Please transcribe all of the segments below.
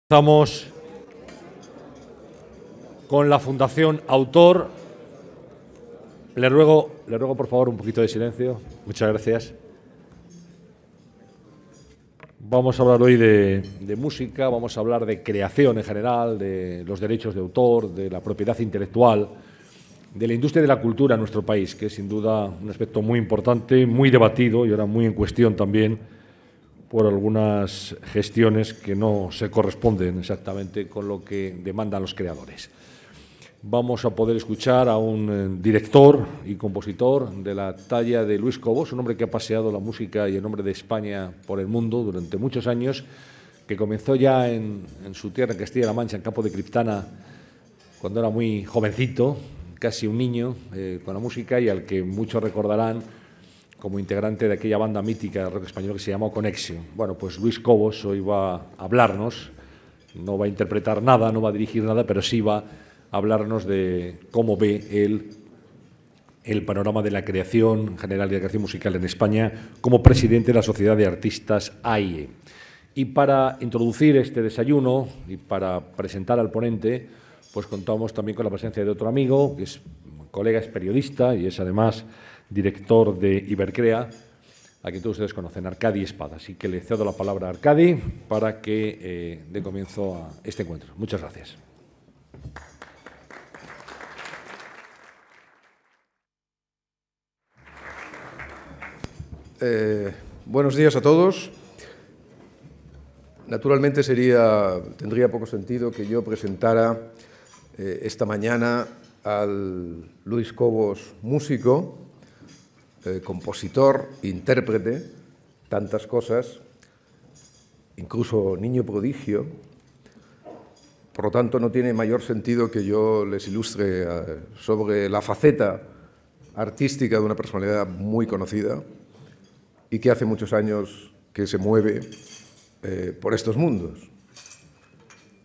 Estamos con la Fundación Autor. Le ruego por favor un poquito de silencio. Muchas gracias. Vamos a hablar hoy de música, vamos a hablar de creación en general, de los derechos de autor, de la propiedad intelectual, de la industria de la cultura en nuestro país, que es sin duda un aspecto muy importante, muy debatido y ahora muy en cuestión también por algunas gestiones que no se corresponden exactamente con lo que demandan los creadores. Vamos a poder escuchar a un director y compositor de la talla de Luis Cobos, un hombre que ha paseado la música y el nombre de España por el mundo durante muchos años, que comenzó ya en su tierra, en Castilla-La Mancha, en Campo de Criptana, cuando era muy jovencito, casi un niño, con la música, y al que muchos recordarán como integrante de aquella banda mítica de rock español que se llamó Connection. Bueno, pues Luis Cobos hoy va a hablarnos, no va a interpretar nada, no va a dirigir nada, pero sí va a hablarnos de cómo ve el panorama de la creación general y de la creación musical en España como presidente de la Sociedad de Artistas AIE. Y para introducir este desayuno y para presentar al ponente, pues contamos también con la presencia de otro amigo, que es colega, es periodista y es además director de Ibercrea, a quien todos ustedes conocen, Arcadi Espada. Así que le cedo la palabra a Arcadi para que dé comienzo a este encuentro. Muchas gracias. Buenos días a todos. Naturalmente tendría poco sentido que yo presentara esta mañana al Luis Cobos músico, compositor, intérprete, tantas cosas, incluso niño prodigio. Por lo tanto, no tiene mayor sentido que yo les ilustre sobre la faceta artística de una personalidad muy conocida y que hace muchos años que se mueve por estos mundos.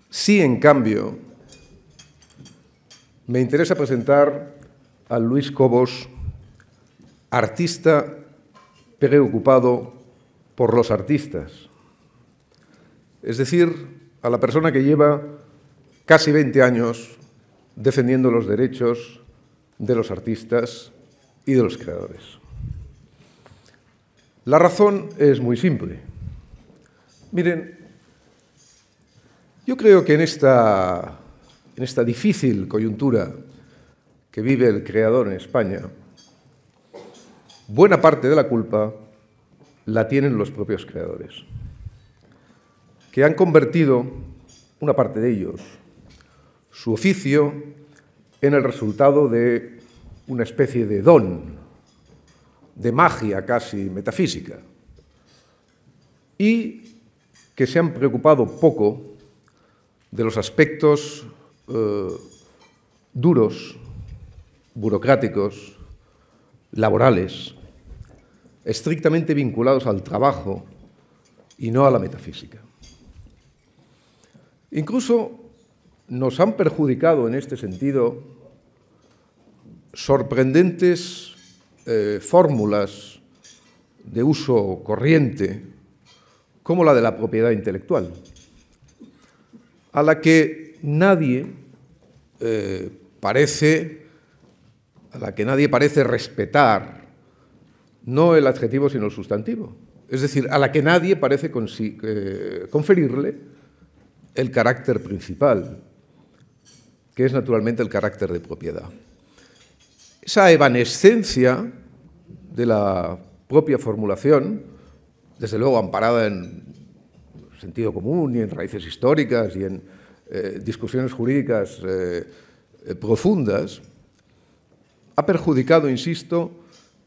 Sí, en cambio, me interesa presentar a Luis Cobos, artista preocupado por los artistas. Es decir, a la persona que lleva casi 20 años defendiendo los derechos de los artistas y de los creadores. La razón es muy simple. Miren, yo creo que en esta difícil coyuntura que vive el creador en España, buena parte de la culpa la tienen los propios creadores, que han convertido, una parte de ellos, su oficio en el resultado de una especie de don, de magia casi metafísica, y que se han preocupado poco de los aspectos duros, burocráticos, laborales, estrictamente vinculados al trabajo y no a la metafísica. Incluso nos han perjudicado en este sentido sorprendentes fórmulas de uso corriente, como la de la propiedad intelectual, a la que nadie parece respetar no el adjetivo sino el sustantivo, es decir, a la que nadie parece conferirle el carácter principal, que es naturalmente el carácter de propiedad. Esa evanescencia de la propia formulación, desde luego amparada en sentido común y en raíces históricas y en discusiones jurídicas profundas, ha perjudicado, insisto,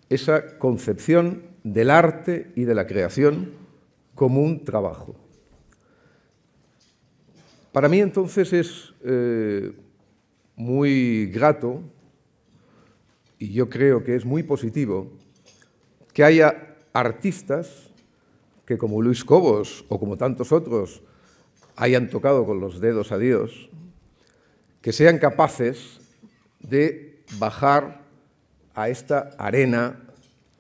esa concepción del arte y de la creación como un trabajo. Para mí, entonces, es muy grato y yo creo que es muy positivo que haya artistas que, como Luis Cobos o como tantos otros, hayan tocado con los dedos a Dios, que sean capaces de bajar a esta arena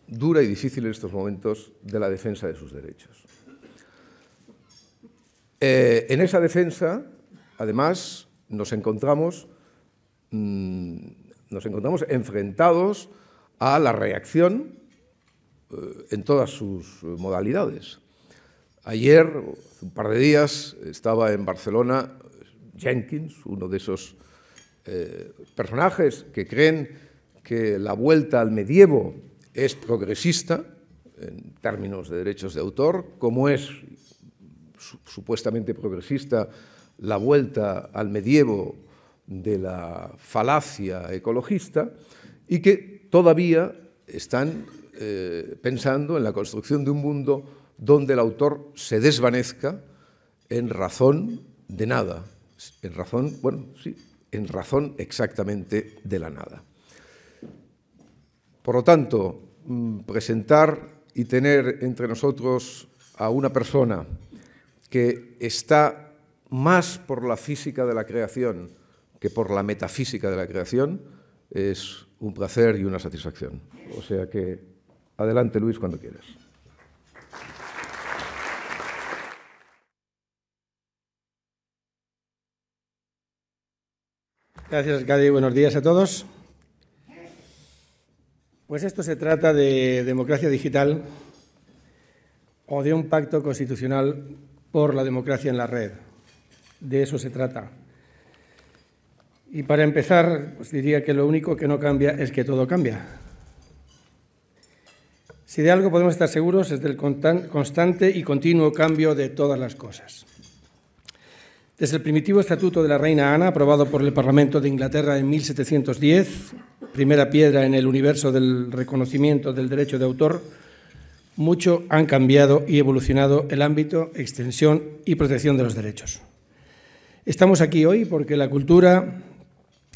dura y difícil en estos momentos de la defensa de sus derechos. En esa defensa, además, nos encontramos enfrentados a la reacción en todas sus modalidades. Ayer, hace un par de días, estaba en Barcelona Jenkins, uno de esos personajes que creen que la vuelta al medievo es progresista en términos de derechos de autor, como es supuestamente progresista la vuelta al medievo de la falacia ecologista, y que todavía están pensando en la construcción de un mundo donde el autor se desvanezca en razón de nada, en razón, bueno, sí, en razón exactamente de la nada. Por lo tanto, presentar y tener entre nosotros a una persona que está más por la física de la creación que por la metafísica de la creación es un placer y una satisfacción. O sea que, adelante, Luis, cuando quieras. Gracias, alcalde, y buenos días a todos. Pues esto se trata de democracia digital o de un pacto constitucional por la democracia en la red. De eso se trata. Y para empezar, pues diría que lo único que no cambia es que todo cambia. Si de algo podemos estar seguros es del constante y continuo cambio de todas las cosas. Desde el primitivo Estatuto de la Reina Ana, aprobado por el Parlamento de Inglaterra en 1710, primera piedra en el universo del reconocimiento del derecho de autor, mucho han cambiado y evolucionado el ámbito, extensión y protección de los derechos. Estamos aquí hoy porque la cultura,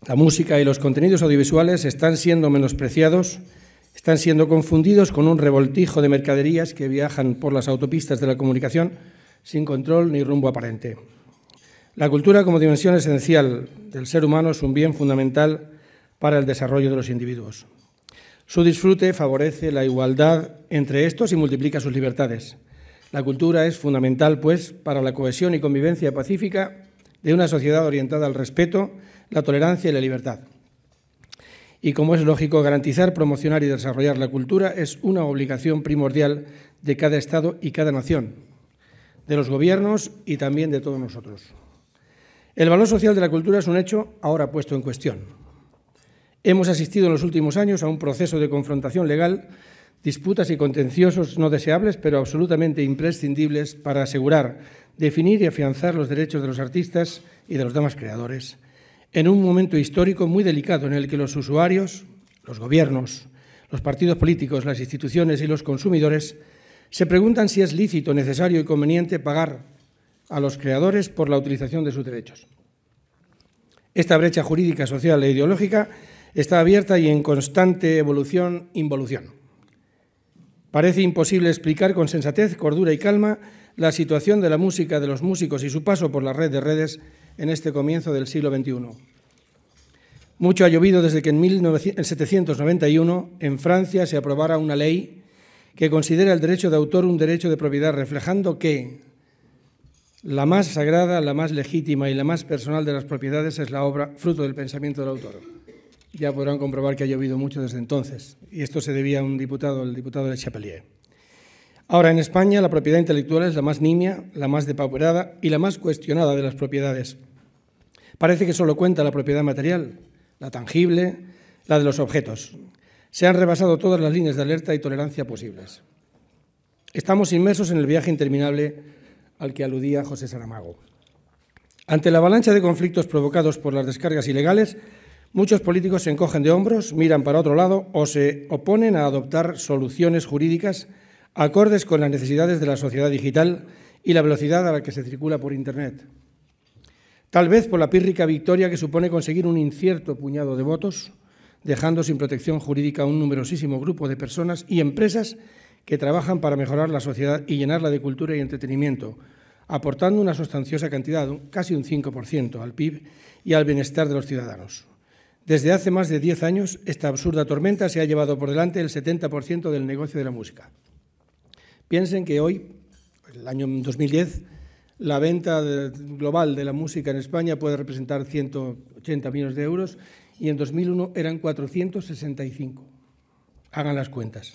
la música y los contenidos audiovisuales están siendo menospreciados, están siendo confundidos con un revoltijo de mercaderías que viajan por las autopistas de la comunicación sin control ni rumbo aparente. La cultura, como dimensión esencial del ser humano, es un bien fundamental para el desarrollo de los individuos. Su disfrute favorece la igualdad entre estos y multiplica sus libertades. La cultura es fundamental, pues, para la cohesión y convivencia pacífica de una sociedad orientada al respeto, la tolerancia y la libertad. Y como es lógico, garantizar, promocionar y desarrollar la cultura es una obligación primordial de cada Estado y cada nación, de los gobiernos y también de todos nosotros. El valor social de la cultura es un hecho ahora puesto en cuestión. Hemos asistido en los últimos años a un proceso de confrontación legal, disputas y contenciosos no deseables, pero absolutamente imprescindibles para asegurar, definir y afianzar los derechos de los artistas y de los demás creadores, en un momento histórico muy delicado en el que los usuarios, los gobiernos, los partidos políticos, las instituciones y los consumidores se preguntan si es lícito, necesario y conveniente pagar a los creadores por la utilización de sus derechos. Esta brecha jurídica, social e ideológica está abierta y en constante involución. Parece imposible explicar con sensatez, cordura y calma la situación de la música, de los músicos y su paso por la red de redes en este comienzo del siglo XXI. Mucho ha llovido desde que en 1791 en Francia se aprobara una ley que considera el derecho de autor un derecho de propiedad, reflejando que la más sagrada, la más legítima y la más personal de las propiedades es la obra fruto del pensamiento del autor. Ya podrán comprobar que ha llovido mucho desde entonces, y esto se debía a un diputado, el diputado Le Chapelier. Ahora, en España, la propiedad intelectual es la más nimia, la más depauperada y la más cuestionada de las propiedades. Parece que solo cuenta la propiedad material, la tangible, la de los objetos. Se han rebasado todas las líneas de alerta y tolerancia posibles. Estamos inmersos en el viaje interminable al que aludía José Saramago. Ante la avalancha de conflictos provocados por las descargas ilegales, muchos políticos se encogen de hombros, miran para otro lado o se oponen a adoptar soluciones jurídicas acordes con las necesidades de la sociedad digital y la velocidad a la que se circula por Internet. Tal vez por la pírrica victoria que supone conseguir un incierto puñado de votos, dejando sin protección jurídica a un numerosísimo grupo de personas y empresas que trabajan para mejorar la sociedad y llenarla de cultura y entretenimiento, aportando una sustanciosa cantidad, casi un 5%, al PIB y al bienestar de los ciudadanos. Desde hace más de 10 años, esta absurda tormenta se ha llevado por delante el 70% del negocio de la música. Piensen que hoy, el año 2010, la venta global de la música en España puede representar 180 millones de euros y en 2001 eran 465. Hagan las cuentas.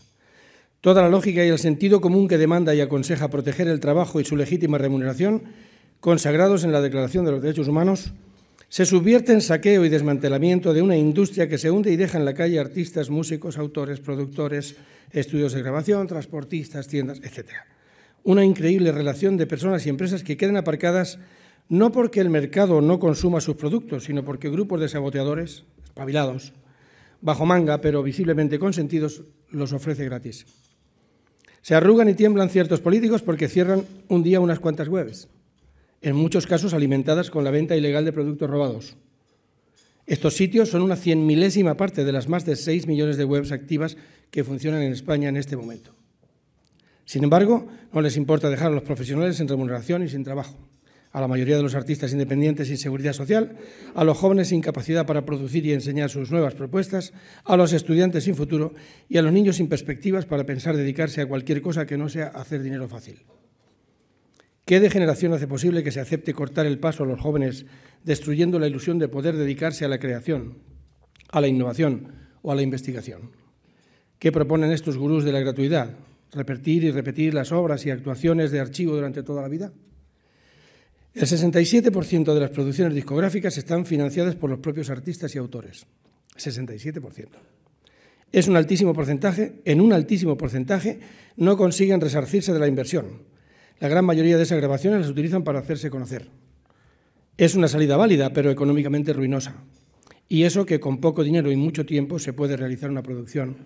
Toda la lógica y el sentido común que demanda y aconseja proteger el trabajo y su legítima remuneración, consagrados en la Declaración de los Derechos Humanos, se subvierte en saqueo y desmantelamiento de una industria que se hunde y deja en la calle artistas, músicos, autores, productores, estudios de grabación, transportistas, tiendas, etc. Una increíble relación de personas y empresas que quedan aparcadas no porque el mercado no consuma sus productos, sino porque grupos de saboteadores, espabilados, bajo manga, pero visiblemente consentidos, los ofrece gratis. Se arrugan y tiemblan ciertos políticos porque cierran un día unas cuantas webs, en muchos casos alimentadas con la venta ilegal de productos robados. Estos sitios son una 100.000ª parte de las más de 6 millones de webs activas que funcionan en España en este momento. Sin embargo, no les importa dejar a los profesionales sin remuneración y sin trabajo, a la mayoría de los artistas independientes sin seguridad social, a los jóvenes sin capacidad para producir y enseñar sus nuevas propuestas, a los estudiantes sin futuro y a los niños sin perspectivas para pensar dedicarse a cualquier cosa que no sea hacer dinero fácil. ¿Qué degeneración hace posible que se acepte cortar el paso a los jóvenes, destruyendo la ilusión de poder dedicarse a la creación, a la innovación o a la investigación? ¿Qué proponen estos gurús de la gratuidad? ¿Repetir y repetir las obras y actuaciones de archivo durante toda la vida? El 67% de las producciones discográficas están financiadas por los propios artistas y autores. 67%. Es un altísimo porcentaje, en un altísimo porcentaje no consiguen resarcirse de la inversión. La gran mayoría de esas grabaciones las utilizan para hacerse conocer. Es una salida válida, pero económicamente ruinosa. Y eso que con poco dinero y mucho tiempo se puede realizar una producción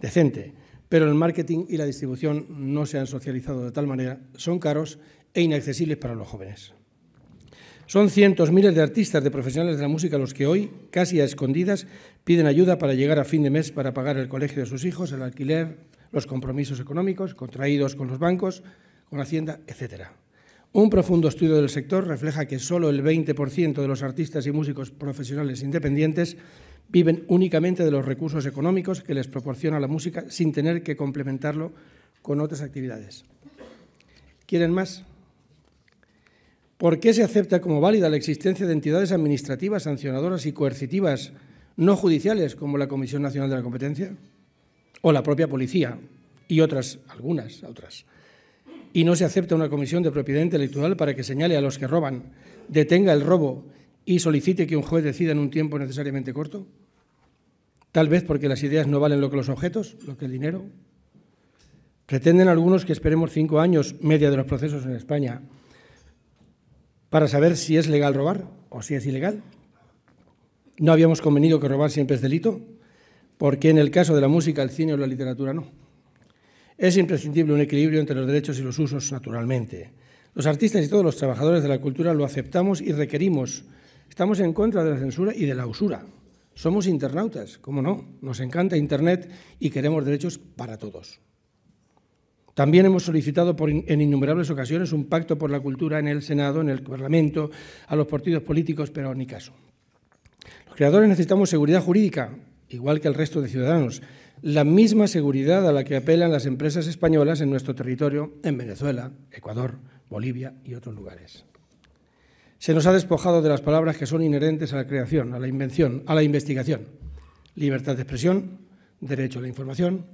decente. Pero el marketing y la distribución no se han socializado de tal manera, son caros e inaccesibles para los jóvenes. Son cientos, miles de artistas, de profesionales de la música los que hoy, casi a escondidas, piden ayuda para llegar a fin de mes para pagar el colegio de sus hijos, el alquiler, los compromisos económicos contraídos con los bancos, con Hacienda, etc. Un profundo estudio del sector refleja que solo el 20% de los artistas y músicos profesionales independientes viven únicamente de los recursos económicos que les proporciona la música sin tener que complementarlo con otras actividades. ¿Quieren más? ¿Por qué se acepta como válida la existencia de entidades administrativas, sancionadoras y coercitivas no judiciales como la Comisión Nacional de la Competencia o la propia policía y algunas otras? ¿Y no se acepta una comisión de propiedad intelectual para que señale a los que roban, detenga el robo y solicite que un juez decida en un tiempo necesariamente corto? Tal vez porque las ideas no valen lo que los objetos, lo que el dinero. Pretenden algunos que esperemos 5 años, media de los procesos en España, para saber si es legal robar o si es ilegal. ¿No habíamos convenido que robar siempre es delito? ¿Por qué en el caso de la música, el cine o la literatura no? Es imprescindible un equilibrio entre los derechos y los usos, naturalmente. Los artistas y todos los trabajadores de la cultura lo aceptamos y requerimos. Estamos en contra de la censura y de la usura. Somos internautas, ¿cómo no? Nos encanta Internet y queremos derechos para todos. También hemos solicitado en innumerables ocasiones un pacto por la cultura en el Senado, en el Parlamento, a los partidos políticos, pero ni caso. Los creadores necesitamos seguridad jurídica, igual que el resto de ciudadanos, la misma seguridad a la que apelan las empresas españolas en nuestro territorio, en Venezuela, Ecuador, Bolivia y otros lugares. Se nos ha despojado de las palabras que son inherentes a la creación, a la invención, a la investigación. Libertad de expresión, derecho a la información.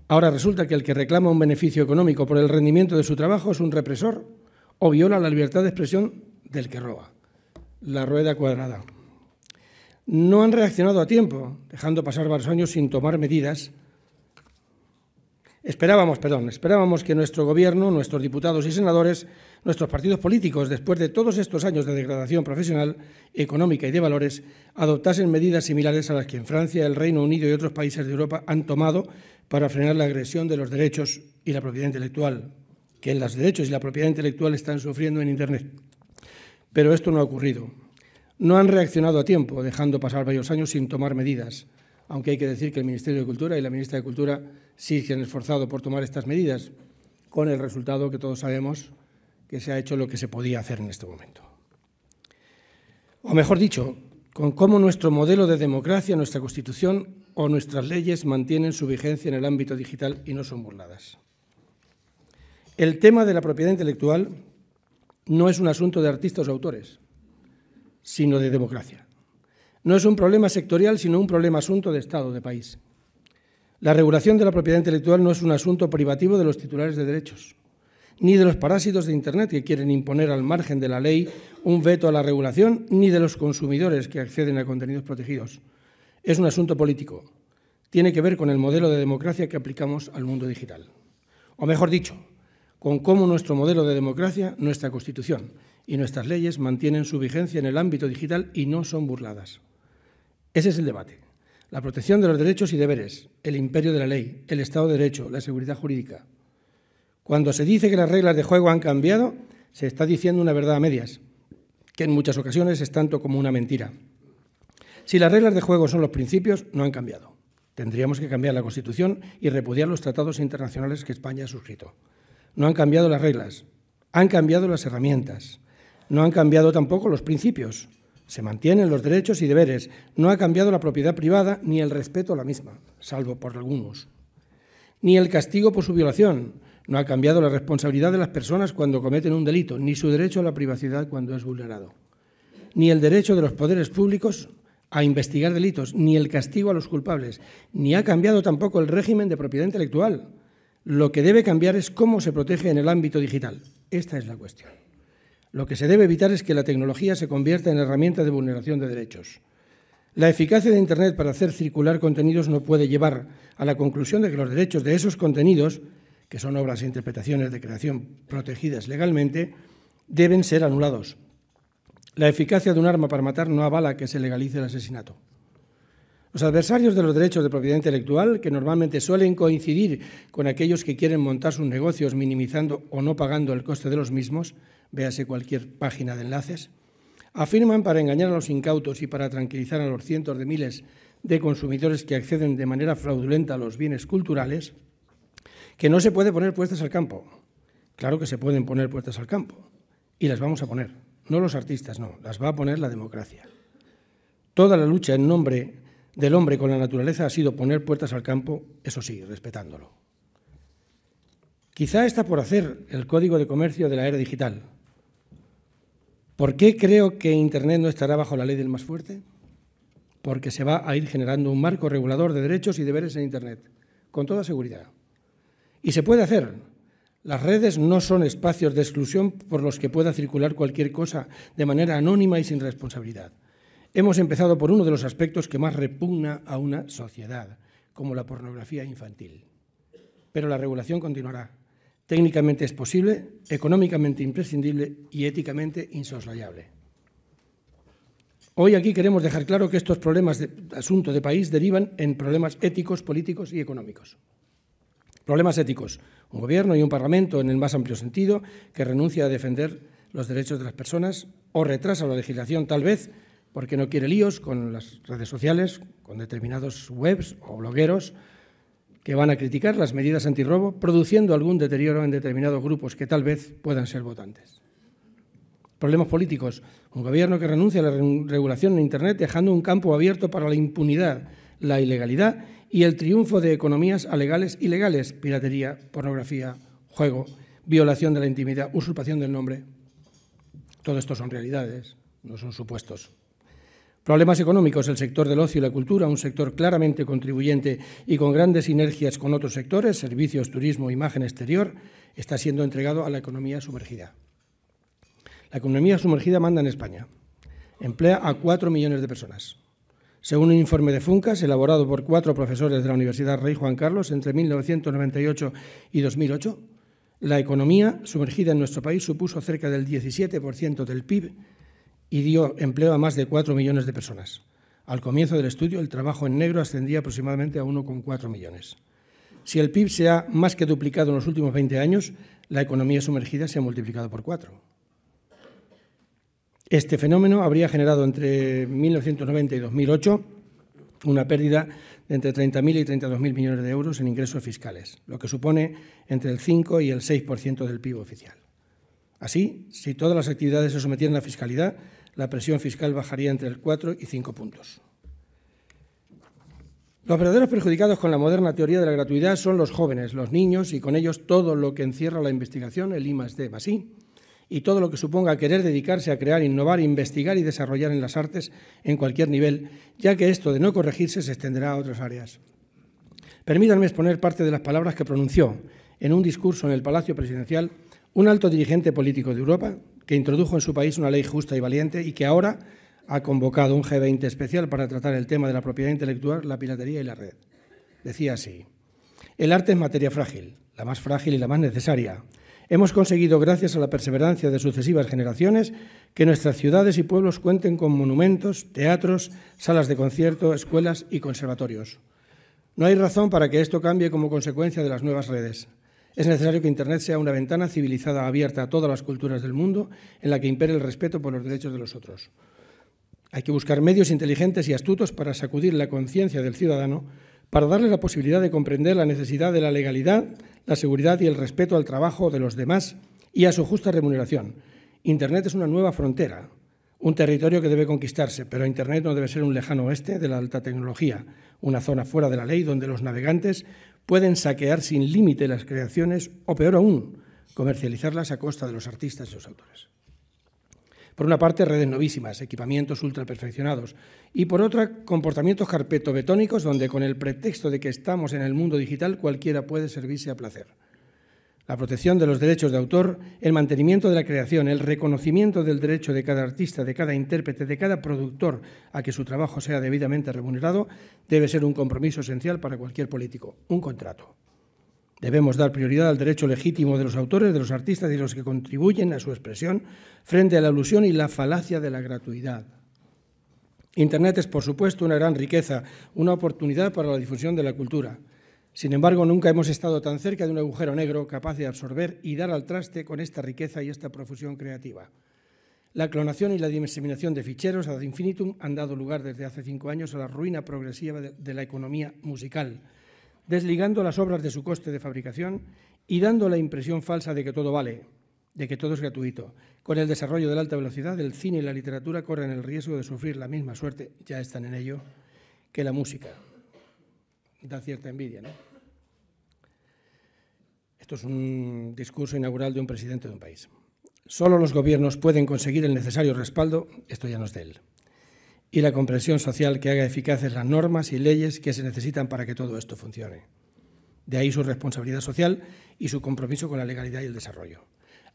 Ahora resulta que el que reclama un beneficio económico por el rendimiento de su trabajo es un represor o viola la libertad de expresión del que roba. La rueda cuadrada. No han reaccionado a tiempo, dejando pasar varios años sin tomar medidas. Esperábamos que nuestro Gobierno, nuestros diputados y senadores, nuestros partidos políticos, después de todos estos años de degradación profesional, económica y de valores, adoptasen medidas similares a las que en Francia, el Reino Unido y otros países de Europa han tomado para frenar la agresión de los derechos y la propiedad intelectual, que los derechos y la propiedad intelectual están sufriendo en Internet. Pero esto no ha ocurrido. No han reaccionado a tiempo, dejando pasar varios años sin tomar medidas, aunque hay que decir que el Ministerio de Cultura y la ministra de Cultura sí se han esforzado por tomar estas medidas, con el resultado que todos sabemos que se ha hecho lo que se podía hacer en este momento. O mejor dicho, con cómo nuestro modelo de democracia, nuestra Constitución o nuestras leyes mantienen su vigencia en el ámbito digital y no son burladas. El tema de la propiedad intelectual no es un asunto de artistas o autores, sino de democracia. No es un problema sectorial, sino un problema asunto de Estado, de país. La regulación de la propiedad intelectual no es un asunto privativo de los titulares de derechos, ni de los parásitos de Internet que quieren imponer al margen de la ley un veto a la regulación, ni de los consumidores que acceden a contenidos protegidos. Es un asunto político. Tiene que ver con el modelo de democracia que aplicamos al mundo digital. O mejor dicho, con cómo nuestro modelo de democracia, nuestra Constitución y nuestras leyes mantienen su vigencia en el ámbito digital y no son burladas. Ese es el debate. La protección de los derechos y deberes, el imperio de la ley, el Estado de Derecho, la seguridad jurídica. Cuando se dice que las reglas de juego han cambiado, se está diciendo una verdad a medias, que en muchas ocasiones es tanto como una mentira. Si las reglas de juego son los principios, no han cambiado. Tendríamos que cambiar la Constitución y repudiar los tratados internacionales que España ha suscrito. No han cambiado las reglas, han cambiado las herramientas. No han cambiado tampoco los principios. Se mantienen los derechos y deberes. No ha cambiado la propiedad privada ni el respeto a la misma, salvo por algunos. Ni el castigo por su violación. No ha cambiado la responsabilidad de las personas cuando cometen un delito, ni su derecho a la privacidad cuando es vulnerado. Ni el derecho de los poderes públicos a investigar delitos, ni el castigo a los culpables. Ni ha cambiado tampoco el régimen de propiedad intelectual. Lo que debe cambiar es cómo se protege en el ámbito digital. Esta es la cuestión. Lo que se debe evitar es que la tecnología se convierta en herramienta de vulneración de derechos. La eficacia de Internet para hacer circular contenidos no puede llevar a la conclusión de que los derechos de esos contenidos, que son obras e interpretaciones de creación protegidas legalmente, deben ser anulados. La eficacia de un arma para matar no avala que se legalice el asesinato. Los adversarios de los derechos de propiedad intelectual, que normalmente suelen coincidir con aquellos que quieren montar sus negocios minimizando o no pagando el coste de los mismos, véase cualquier página de enlaces, afirman para engañar a los incautos y para tranquilizar a los cientos de miles de consumidores que acceden de manera fraudulenta a los bienes culturales, que no se puede poner puertas al campo. Claro que se pueden poner puertas al campo, y las vamos a poner. No los artistas, no, las va a poner la democracia. Toda la lucha en nombre del hombre con la naturaleza ha sido poner puertas al campo, eso sí, respetándolo. Quizá está por hacer el Código de Comercio de la era digital. ¿Por qué creo que Internet no estará bajo la ley del más fuerte? Porque se va a ir generando un marco regulador de derechos y deberes en Internet, con toda seguridad. Y se puede hacer. Las redes no son espacios de exclusión por los que pueda circular cualquier cosa de manera anónima y sin responsabilidad. Hemos empezado por uno de los aspectos que más repugna a una sociedad, como la pornografía infantil. Pero la regulación continuará. Técnicamente es posible, económicamente imprescindible y éticamente insoslayable. Hoy aquí queremos dejar claro que estos problemas de asunto de país derivan en problemas éticos, políticos y económicos. Problemas éticos. Un gobierno y un parlamento, en el más amplio sentido, que renuncia a defender los derechos de las personas o retrasa la legislación, tal vez porque no quiere líos con las redes sociales, con determinados webs o blogueros que van a criticar las medidas antirrobo, produciendo algún deterioro en determinados grupos que tal vez puedan ser votantes. Problemas políticos. Un gobierno que renuncia a la regulación en Internet, dejando un campo abierto para la impunidad, la ilegalidad y el triunfo de economías alegales y legales, piratería, pornografía, juego, violación de la intimidad, usurpación del nombre. Todo esto son realidades, no son supuestos. Problemas económicos, el sector del ocio y la cultura, un sector claramente contribuyente y con grandes sinergias con otros sectores, servicios, turismo, imagen exterior, está siendo entregado a la economía sumergida. La economía sumergida manda en España. Emplea a 4 millones de personas. Según un informe de Funcas, elaborado por 4 profesores de la Universidad Rey Juan Carlos entre 1998 y 2008, la economía sumergida en nuestro país supuso cerca del 17% del PIB y dio empleo a más de 4 millones de personas. Al comienzo del estudio, el trabajo en negro ascendía aproximadamente a 1,4 millones. Si el PIB se ha más que duplicado en los últimos 20 años, la economía sumergida se ha multiplicado por 4. Este fenómeno habría generado entre 1990 y 2008 una pérdida de entre 30.000 y 32.000 millones de euros en ingresos fiscales, lo que supone entre el 5 y el 6% del PIB oficial. Así, si todas las actividades se sometieran a fiscalidad, la presión fiscal bajaría entre el 4 y 5 puntos. Los verdaderos perjudicados con la moderna teoría de la gratuidad son los jóvenes, los niños y con ellos todo lo que encierra la investigación, el I+D+I, y todo lo que suponga querer dedicarse a crear, innovar, investigar y desarrollar en las artes en cualquier nivel, ya que esto de no corregirse se extenderá a otras áreas. Permítanme exponer parte de las palabras que pronunció en un discurso en el Palacio Presidencial un alto dirigente político de Europa que introdujo en su país una ley justa y valiente y que ahora ha convocado un G20 especial para tratar el tema de la propiedad intelectual, la piratería y la red. Decía así: el arte es materia frágil, la más frágil y la más necesaria. Hemos conseguido, gracias a la perseverancia de sucesivas generaciones, que nuestras ciudades y pueblos cuenten con monumentos, teatros, salas de concierto, escuelas y conservatorios. No hay razón para que esto cambie como consecuencia de las nuevas redes. Es necesario que Internet sea una ventana civilizada abierta a todas las culturas del mundo en la que impere el respeto por los derechos de los otros. Hay que buscar medios inteligentes y astutos para sacudir la conciencia del ciudadano, para darle la posibilidad de comprender la necesidad de la legalidad, la seguridad y el respeto al trabajo de los demás y a su justa remuneración. Internet es una nueva frontera, un territorio que debe conquistarse, pero Internet no debe ser un lejano oeste de la alta tecnología, una zona fuera de la ley donde los navegantes pueden saquear sin límite las creaciones o, peor aún, comercializarlas a costa de los artistas y los autores. Por una parte, redes novísimas, equipamientos ultraperfeccionados y, por otra, comportamientos carpetobetónicos donde, con el pretexto de que estamos en el mundo digital, cualquiera puede servirse a placer. La protección de los derechos de autor, el mantenimiento de la creación, el reconocimiento del derecho de cada artista, de cada intérprete, de cada productor a que su trabajo sea debidamente remunerado, debe ser un compromiso esencial para cualquier político, un contrato. Debemos dar prioridad al derecho legítimo de los autores, de los artistas y de los que contribuyen a su expresión frente a la ilusión y la falacia de la gratuidad. Internet es, por supuesto, una gran riqueza, una oportunidad para la difusión de la cultura. Sin embargo, nunca hemos estado tan cerca de un agujero negro capaz de absorber y dar al traste con esta riqueza y esta profusión creativa. La clonación y la diseminación de ficheros ad infinitum han dado lugar desde hace 5 años a la ruina progresiva de la economía musical, desligando las obras de su coste de fabricación y dando la impresión falsa de que todo vale, de que todo es gratuito. Con el desarrollo de la alta velocidad, el cine y la literatura corren el riesgo de sufrir la misma suerte, ya están en ello, que la música. Da cierta envidia, ¿no? Esto es un discurso inaugural de un presidente de un país. Solo los gobiernos pueden conseguir el necesario respaldo, esto ya no es de él, y la comprensión social que haga eficaces las normas y leyes que se necesitan para que todo esto funcione. De ahí su responsabilidad social y su compromiso con la legalidad y el desarrollo.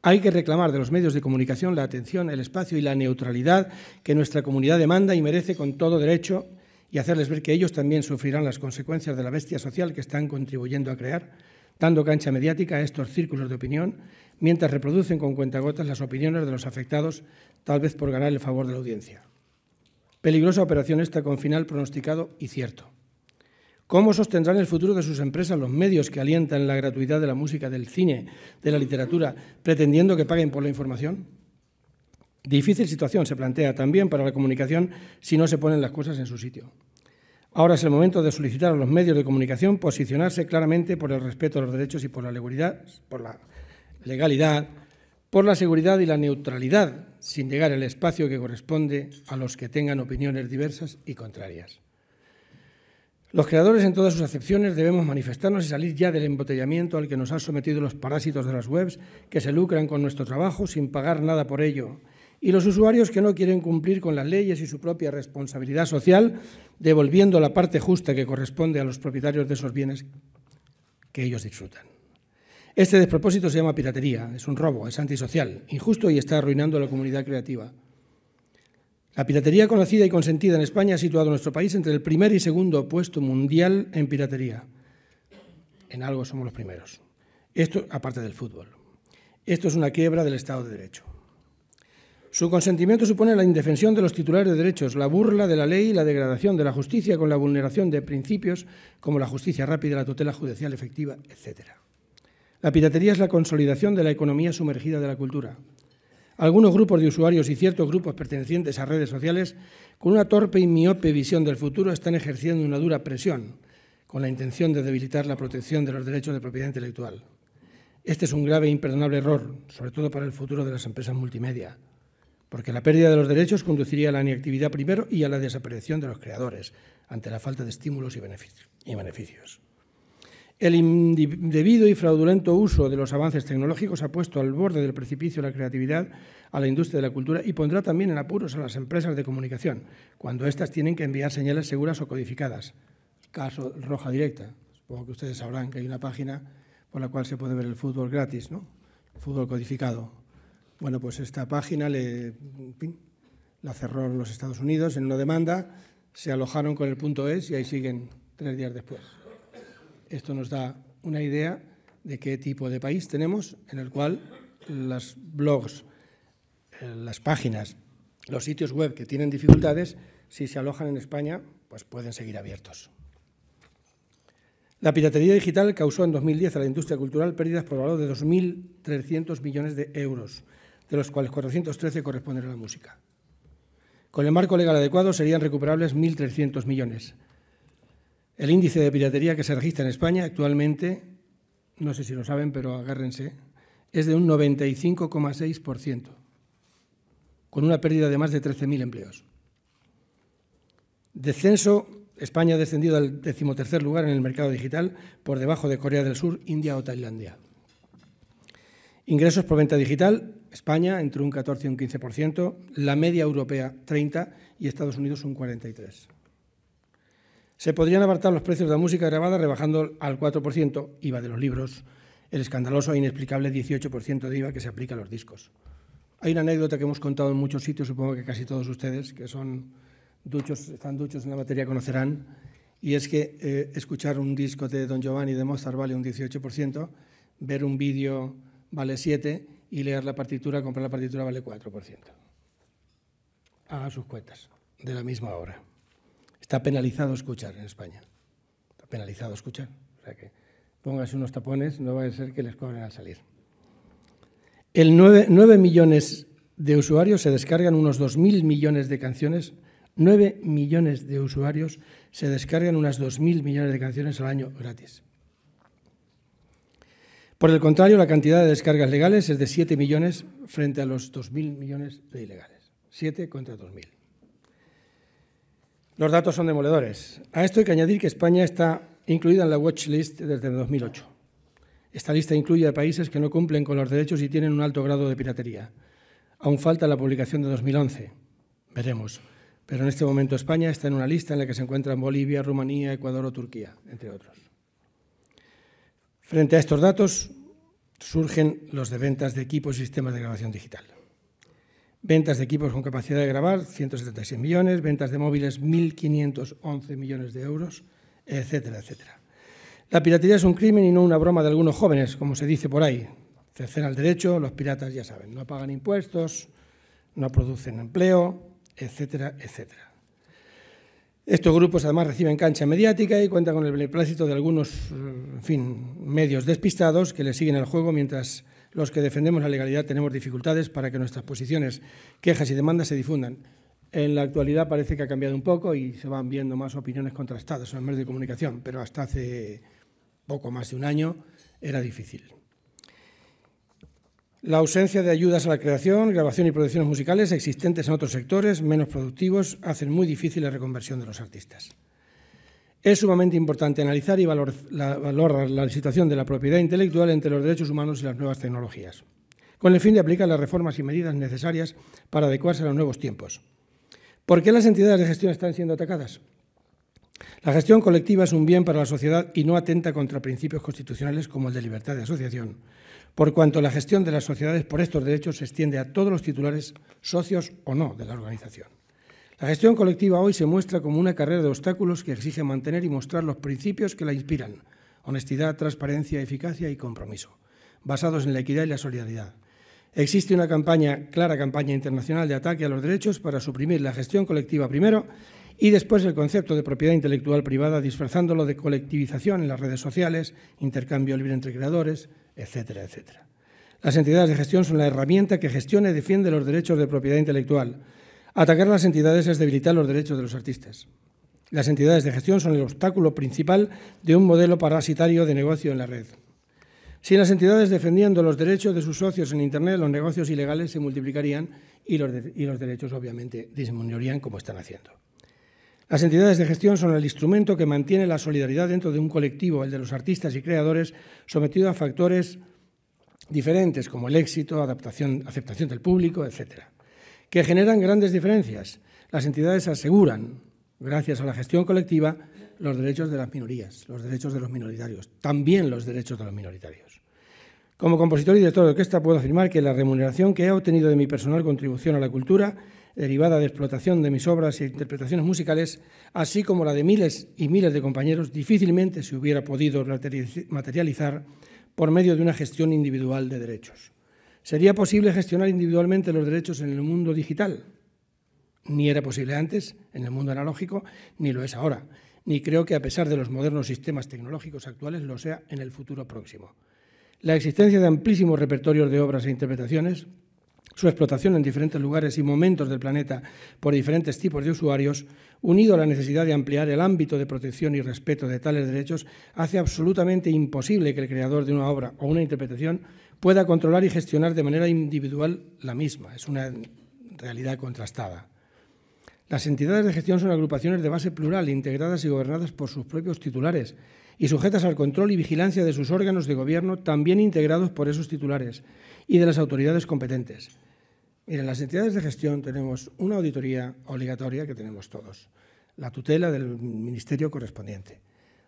Hay que reclamar de los medios de comunicación la atención, el espacio y la neutralidad que nuestra comunidad demanda y merece con todo derecho y hacerles ver que ellos también sufrirán las consecuencias de la bestia social que están contribuyendo a crear, dando cancha mediática a estos círculos de opinión, mientras reproducen con cuentagotas las opiniones de los afectados, tal vez por ganar el favor de la audiencia. Peligrosa operación esta con final pronosticado y cierto. ¿Cómo sostendrán el futuro de sus empresas los medios que alientan la gratuidad de la música, del cine, de la literatura, pretendiendo que paguen por la información? Difícil situación se plantea también para la comunicación si no se ponen las cosas en su sitio. Ahora es el momento de solicitar a los medios de comunicación posicionarse claramente por el respeto a los derechos y por la legalidad, por la seguridad y la neutralidad, sin negar el espacio que corresponde a los que tengan opiniones diversas y contrarias. Los creadores, en todas sus acepciones, debemos manifestarnos y salir ya del embotellamiento al que nos han sometido los parásitos de las webs que se lucran con nuestro trabajo sin pagar nada por ello, y los usuarios que no quieren cumplir con las leyes y su propia responsabilidad social, devolviendo la parte justa que corresponde a los propietarios de esos bienes que ellos disfrutan. Este despropósito se llama piratería, es un robo, es antisocial, injusto y está arruinando a la comunidad creativa. La piratería conocida y consentida en España ha situado a nuestro país entre el primer y segundo puesto mundial en piratería. En algo somos los primeros. Esto, aparte del fútbol. Esto es una quiebra del Estado de Derecho. Su consentimiento supone la indefensión de los titulares de derechos, la burla de la ley y la degradación de la justicia con la vulneración de principios como la justicia rápida, la tutela judicial efectiva, etc. La piratería es la consolidación de la economía sumergida de la cultura. Algunos grupos de usuarios y ciertos grupos pertenecientes a redes sociales, con una torpe y miope visión del futuro, están ejerciendo una dura presión con la intención de debilitar la protección de los derechos de propiedad intelectual. Este es un grave e imperdonable error, sobre todo para el futuro de las empresas multimedia, porque la pérdida de los derechos conduciría a la inactividad primero y a la desaparición de los creadores, ante la falta de estímulos y beneficios. El indebido y fraudulento uso de los avances tecnológicos ha puesto al borde del precipicio la creatividad a la industria de la cultura y pondrá también en apuros a las empresas de comunicación, cuando éstas tienen que enviar señales seguras o codificadas. Caso Roja Directa. Supongo que ustedes sabrán que hay una página por la cual se puede ver el fútbol gratis, ¿no? El fútbol codificado. Bueno, pues esta página la cerró los Estados Unidos en una demanda, se alojaron con el .es y ahí siguen 3 días después. Esto nos da una idea de qué tipo de país tenemos en el cual los blogs, las páginas, los sitios web que tienen dificultades, si se alojan en España, pues pueden seguir abiertos. La piratería digital causó en 2010 a la industria cultural pérdidas por valor de 2.300 millones de euros, de los cuales 413 corresponden a la música. Con el marco legal adecuado serían recuperables 1.300 millones. El índice de piratería que se registra en España actualmente, no sé si lo saben, pero agárrense, es de un 95,6%, con una pérdida de más de 13.000 empleos. Descenso, España ha descendido al 13º lugar en el mercado digital, por debajo de Corea del Sur, India o Tailandia. Ingresos por venta digital, España entre un 14 y un 15%, la media europea 30% y Estados Unidos un 43%. Se podrían abaratar los precios de la música grabada rebajando al 4% IVA de los libros, el escandaloso e inexplicable 18% de IVA que se aplica a los discos. Hay una anécdota que hemos contado en muchos sitios, supongo que casi todos ustedes, que son duchos, están duchos en la materia, conocerán, y es que escuchar un disco de Don Giovanni de Mozart vale un 18%, ver un vídeo vale 7% y leer la partitura, comprar la partitura vale 4%. Hagan sus cuentas de la misma hora. Está penalizado escuchar en España. Está penalizado escuchar. O sea que pónganse unos tapones, no va a ser que les cobren al salir. 9 millones de usuarios se descargan unos 2.000 millones de canciones. 9 millones de usuarios se descargan unas 2.000 millones de canciones al año gratis. Por el contrario, la cantidad de descargas legales es de 7 millones frente a los 2.000 millones de ilegales. 7 contra 2.000. Los datos son demoledores. A esto hay que añadir que España está incluida en la watchlist desde 2008. Esta lista incluye a países que no cumplen con los derechos y tienen un alto grado de piratería. Aún falta la publicación de 2011. Veremos. Pero en este momento España está en una lista en la que se encuentran Bolivia, Rumanía, Ecuador o Turquía, entre otros. Frente a estos datos surgen los de ventas de equipos y sistemas de grabación digital. Ventas de equipos con capacidad de grabar, 176 millones, ventas de móviles, 1.511 millones de euros, etcétera, etcétera. La piratería es un crimen y no una broma de algunos jóvenes, como se dice por ahí. Cercenan el derecho, los piratas ya saben, no pagan impuestos, no producen empleo, etcétera, etcétera. Estos grupos además reciben cancha mediática y cuentan con el beneplácito de algunos, medios despistados que les siguen el juego, mientras los que defendemos la legalidad tenemos dificultades para que nuestras posiciones, quejas y demandas se difundan. En la actualidad parece que ha cambiado un poco y se van viendo más opiniones contrastadas en los medios de comunicación, pero hasta hace poco más de un año era difícil. La ausencia de ayudas a la creación, grabación y producciones musicales existentes en otros sectores menos productivos hacen muy difícil la reconversión de los artistas. Es sumamente importante analizar y valorar la situación de la propiedad intelectual entre los derechos humanos y las nuevas tecnologías, con el fin de aplicar las reformas y medidas necesarias para adecuarse a los nuevos tiempos. ¿Por qué las entidades de gestión están siendo atacadas? La gestión colectiva es un bien para la sociedad y no atenta contra principios constitucionales como el de libertad de asociación, por cuanto la gestión de las sociedades por estos derechos se extiende a todos los titulares, socios o no de la organización. La gestión colectiva hoy se muestra como una carrera de obstáculos que exige mantener y mostrar los principios que la inspiran: honestidad, transparencia, eficacia y compromiso, basados en la equidad y la solidaridad. Existe una clara campaña internacional de ataque a los derechos para suprimir la gestión colectiva primero y después el concepto de propiedad intelectual privada, disfrazándolo de colectivización en las redes sociales, intercambio libre entre creadores, etcétera, etcétera. Las entidades de gestión son la herramienta que gestiona y defiende los derechos de propiedad intelectual. Atacar a las entidades es debilitar los derechos de los artistas. Las entidades de gestión son el obstáculo principal de un modelo parasitario de negocio en la red. Si las entidades defendiendo los derechos de sus socios en Internet, los negocios ilegales se multiplicarían y los derechos obviamente disminuirían como están haciendo. Las entidades de gestión son el instrumento que mantiene la solidaridad dentro de un colectivo, el de los artistas y creadores, sometido a factores diferentes como el éxito, aceptación del público, etcétera, que generan grandes diferencias. Las entidades aseguran, gracias a la gestión colectiva, los derechos de las minorías, los derechos de los minoritarios, también los derechos de los minoritarios. Como compositor y director de orquesta puedo afirmar que la remuneración que he obtenido de mi personal contribución a la cultura, derivada de explotación de mis obras e interpretaciones musicales, así como la de miles y miles de compañeros, difícilmente se hubiera podido materializar por medio de una gestión individual de derechos. ¿Sería posible gestionar individualmente los derechos en el mundo digital? Ni era posible antes, en el mundo analógico, ni lo es ahora. Ni creo que, a pesar de los modernos sistemas tecnológicos actuales, lo sea en el futuro próximo. La existencia de amplísimos repertorios de obras e interpretaciones, su explotación en diferentes lugares y momentos del planeta por diferentes tipos de usuarios, unido a la necesidad de ampliar el ámbito de protección y respeto de tales derechos, hace absolutamente imposible que el creador de una obra o una interpretación pueda controlar y gestionar de manera individual la misma. Es una realidad contrastada. Las entidades de gestión son agrupaciones de base plural, integradas y gobernadas por sus propios titulares y sujetas al control y vigilancia de sus órganos de gobierno, también integrados por esos titulares y de las autoridades competentes. Miren, las entidades de gestión tenemos una auditoría obligatoria que tenemos todos, la tutela del ministerio correspondiente.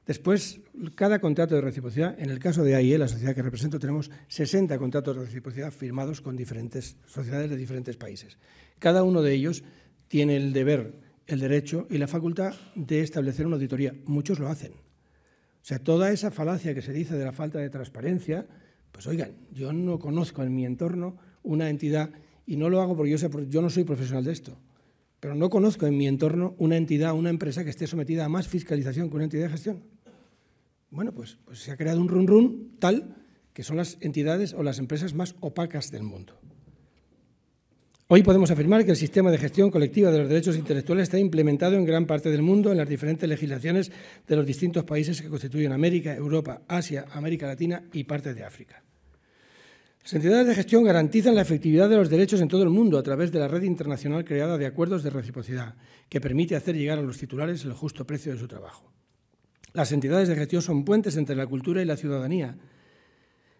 Después, cada contrato de reciprocidad, en el caso de AIE, la sociedad que represento, tenemos 60 contratos de reciprocidad firmados con diferentes sociedades de diferentes países. Cada uno de ellos tiene el deber, el derecho y la facultad de establecer una auditoría. Muchos lo hacen. O sea, toda esa falacia que se dice de la falta de transparencia, pues oigan, yo no conozco en mi entorno una entidad, y no lo hago porque yo no soy profesional de esto, pero no conozco en mi entorno una entidad, una empresa que esté sometida a más fiscalización que una entidad de gestión. Bueno, pues se ha creado un run tal que son las entidades o las empresas más opacas del mundo. Hoy podemos afirmar que el sistema de gestión colectiva de los derechos intelectuales está implementado en gran parte del mundo en las diferentes legislaciones de los distintos países que constituyen América, Europa, Asia, América Latina y parte de África. Las entidades de gestión garantizan la efectividad de los derechos en todo el mundo a través de la red internacional creada de acuerdos de reciprocidad, que permite hacer llegar a los titulares el justo precio de su trabajo. Las entidades de gestión son puentes entre la cultura y la ciudadanía.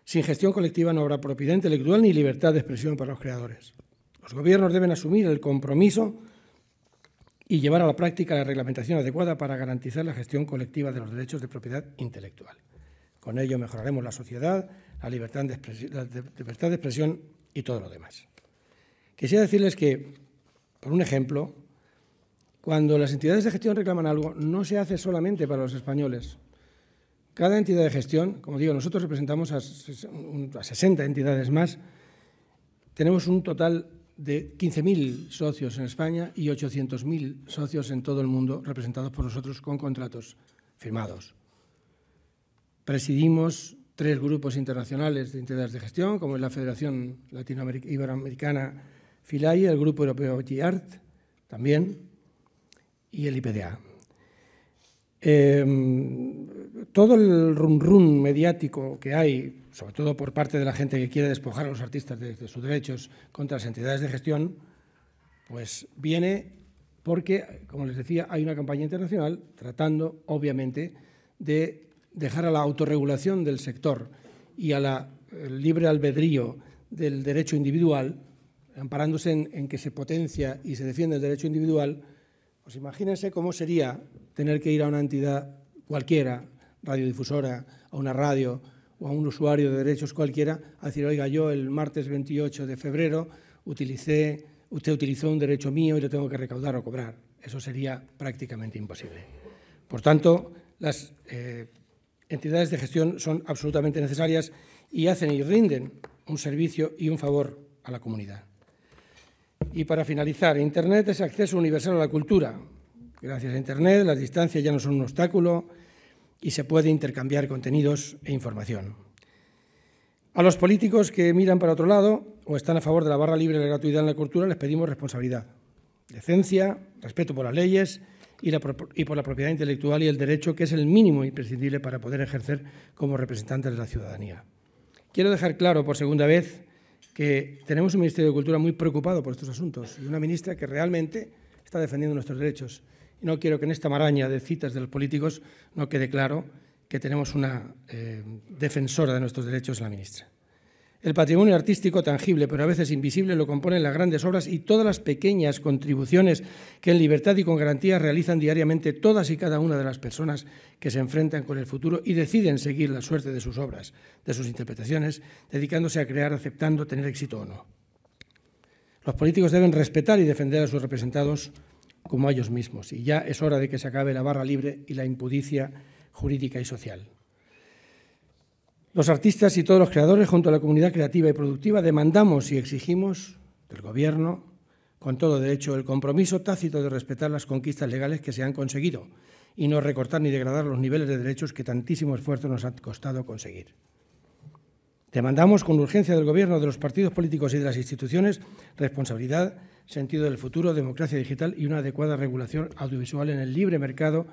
Sin gestión colectiva no habrá propiedad intelectual ni libertad de expresión para los creadores. Los gobiernos deben asumir el compromiso y llevar a la práctica la reglamentación adecuada para garantizar la gestión colectiva de los derechos de propiedad intelectual. Con ello mejoraremos la sociedad, la libertad de expresión y todo lo demás. Quisiera decirles que, por un ejemplo, cuando las entidades de gestión reclaman algo, no se hace solamente para los españoles. Cada entidad de gestión, como digo, nosotros representamos a 60 entidades más, tenemos un total de 15.000 socios en España y 800.000 socios en todo el mundo representados por nosotros con contratos firmados. Presidimos 3 grupos internacionales de entidades de gestión, como es la Federación Iberoamericana FILAI, el Grupo Europeo GIART también, y el IPDA. Todo el run mediático que hay, sobre todo por parte de la gente que quiere despojar a los artistas de sus derechos contra las entidades de gestión, pues viene porque, como les decía, hay una campaña internacional tratando, obviamente, de dejar a la autorregulación del sector y al libre albedrío del derecho individual, amparándose en que se potencia y se defiende el derecho individual. Pues imagínense cómo sería tener que ir a una entidad cualquiera, radiodifusora, a una radio o a un usuario de derechos cualquiera, a decir, oiga, yo el martes 28 de febrero usted utilizó un derecho mío y lo tengo que recaudar o cobrar. Eso sería prácticamente imposible. Por tanto, las entidades de gestión son absolutamente necesarias y hacen y rinden un servicio y un favor a la comunidad. Y para finalizar, Internet es acceso universal a la cultura. Gracias a Internet las distancias ya no son un obstáculo y se puede intercambiar contenidos e información. A los políticos que miran para otro lado o están a favor de la barra libre de la gratuidad en la cultura les pedimos responsabilidad, decencia, respeto por las leyes y por la propiedad intelectual y el derecho, que es el mínimo imprescindible para poder ejercer como representantes de la ciudadanía. Quiero dejar claro por segunda vez que tenemos un Ministerio de Cultura muy preocupado por estos asuntos y una ministra que realmente está defendiendo nuestros derechos. Y no quiero que en esta maraña de citas de los políticos no quede claro que tenemos una defensora de nuestros derechos en la ministra. El patrimonio artístico tangible, pero a veces invisible, lo componen las grandes obras y todas las pequeñas contribuciones que en libertad y con garantías realizan diariamente todas y cada una de las personas que se enfrentan con el futuro y deciden seguir la suerte de sus obras, de sus interpretaciones, dedicándose a crear, aceptando tener éxito o no. Los políticos deben respetar y defender a sus representados como a ellos mismos, y ya es hora de que se acabe la barra libre y la impudicia jurídica y social. Los artistas y todos los creadores, junto a la comunidad creativa y productiva, demandamos y exigimos del Gobierno, con todo derecho, el compromiso tácito de respetar las conquistas legales que se han conseguido y no recortar ni degradar los niveles de derechos que tantísimo esfuerzo nos ha costado conseguir. Demandamos con urgencia del Gobierno, de los partidos políticos y de las instituciones responsabilidad, sentido del futuro, democracia digital y una adecuada regulación audiovisual en el libre mercado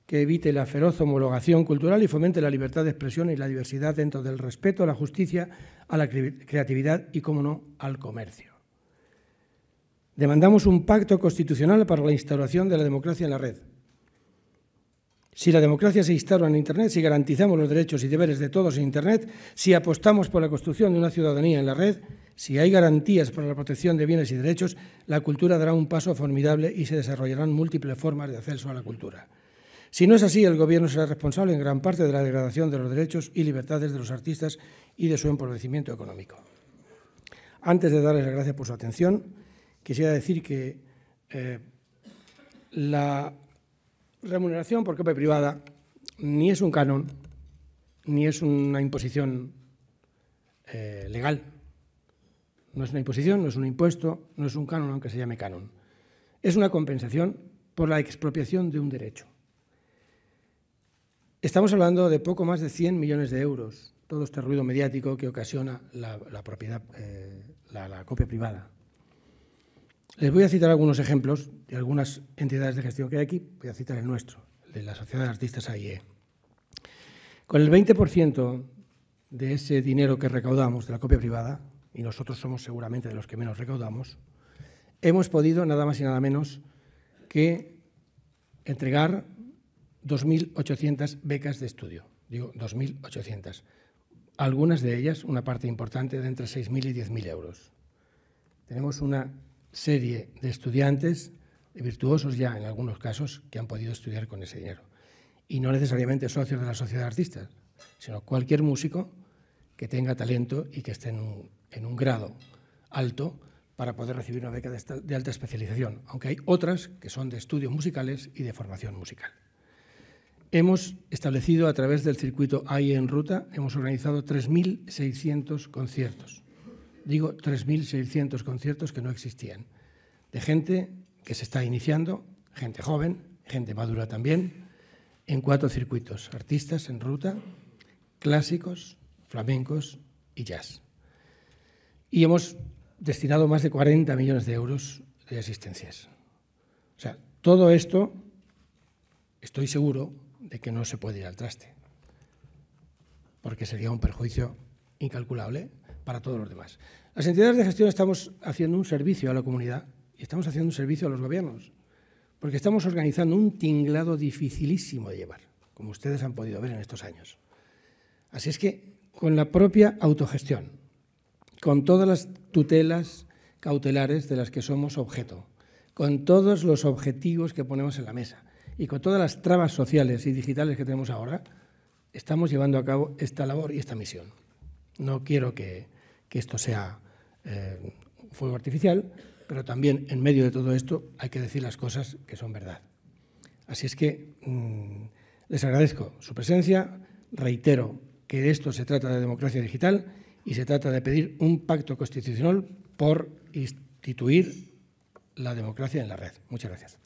que evite la feroz homologación cultural y fomente la libertad de expresión y la diversidad dentro del respeto a la justicia, a la creatividad y, cómo no, al comercio. Demandamos un pacto constitucional para la instauración de la democracia en la red. Si la democracia se instaura en Internet, si garantizamos los derechos y deberes de todos en Internet, si apostamos por la construcción de una ciudadanía en la red, si hay garantías para la protección de bienes y derechos, la cultura dará un paso formidable y se desarrollarán múltiples formas de acceso a la cultura. Si no es así, el Gobierno será responsable en gran parte de la degradación de los derechos y libertades de los artistas y de su empobrecimiento económico. Antes de darles las gracias por su atención, quisiera decir que la remuneración por copia privada ni es un canon, ni es una imposición legal. No es una imposición, no es un impuesto, no es un canon, aunque se llame canon. Es una compensación por la expropiación de un derecho. Estamos hablando de poco más de 100 millones de euros, todo este ruido mediático que ocasiona la propiedad, la copia privada. Les voy a citar algunos ejemplos de algunas entidades de gestión que hay aquí. Voy a citar el nuestro, el de la Sociedad de Artistas AIE. Con el 20% de ese dinero que recaudamos de la copia privada, y nosotros somos seguramente de los que menos recaudamos, hemos podido nada más y nada menos que entregar 2.800 becas de estudio. Digo 2.800. Algunas de ellas, una parte importante, de entre 6.000 y 10.000 euros. Tenemos una serie de estudiantes, de virtuosos ya en algunos casos, que han podido estudiar con ese dinero. Y no necesariamente socios de la Sociedad de Artistas, sino cualquier músico que tenga talento y que esté en un grado alto para poder recibir una beca de alta especialización, aunque hay otras que son de estudios musicales y de formación musical. Hemos establecido a través del circuito AIE en Ruta, hemos organizado 3.600 conciertos. Digo 3.600 conciertos que no existían, de gente que se está iniciando, gente joven, gente madura también, en 4 circuitos: artistas en ruta, clásicos, flamencos y jazz. Y hemos destinado más de 40 millones de euros de asistencias. O sea, todo esto, estoy seguro de que no se puede ir al traste, porque sería un perjuicio incalculable para todos los demás. Las entidades de gestión estamos haciendo un servicio a la comunidad y estamos haciendo un servicio a los gobiernos, porque estamos organizando un tinglado dificilísimo de llevar, como ustedes han podido ver en estos años. Así es que, con la propia autogestión, con todas las tutelas cautelares de las que somos objeto, con todos los objetivos que ponemos en la mesa y con todas las trabas sociales y digitales que tenemos ahora, estamos llevando a cabo esta labor y esta misión. No quiero que esto sea fuego artificial, pero también en medio de todo esto hay que decir las cosas que son verdad. Así es que les agradezco su presencia, reitero que de esto se trata de democracia digital y se trata de pedir un pacto constitucional por instituir la democracia en la red. Muchas gracias.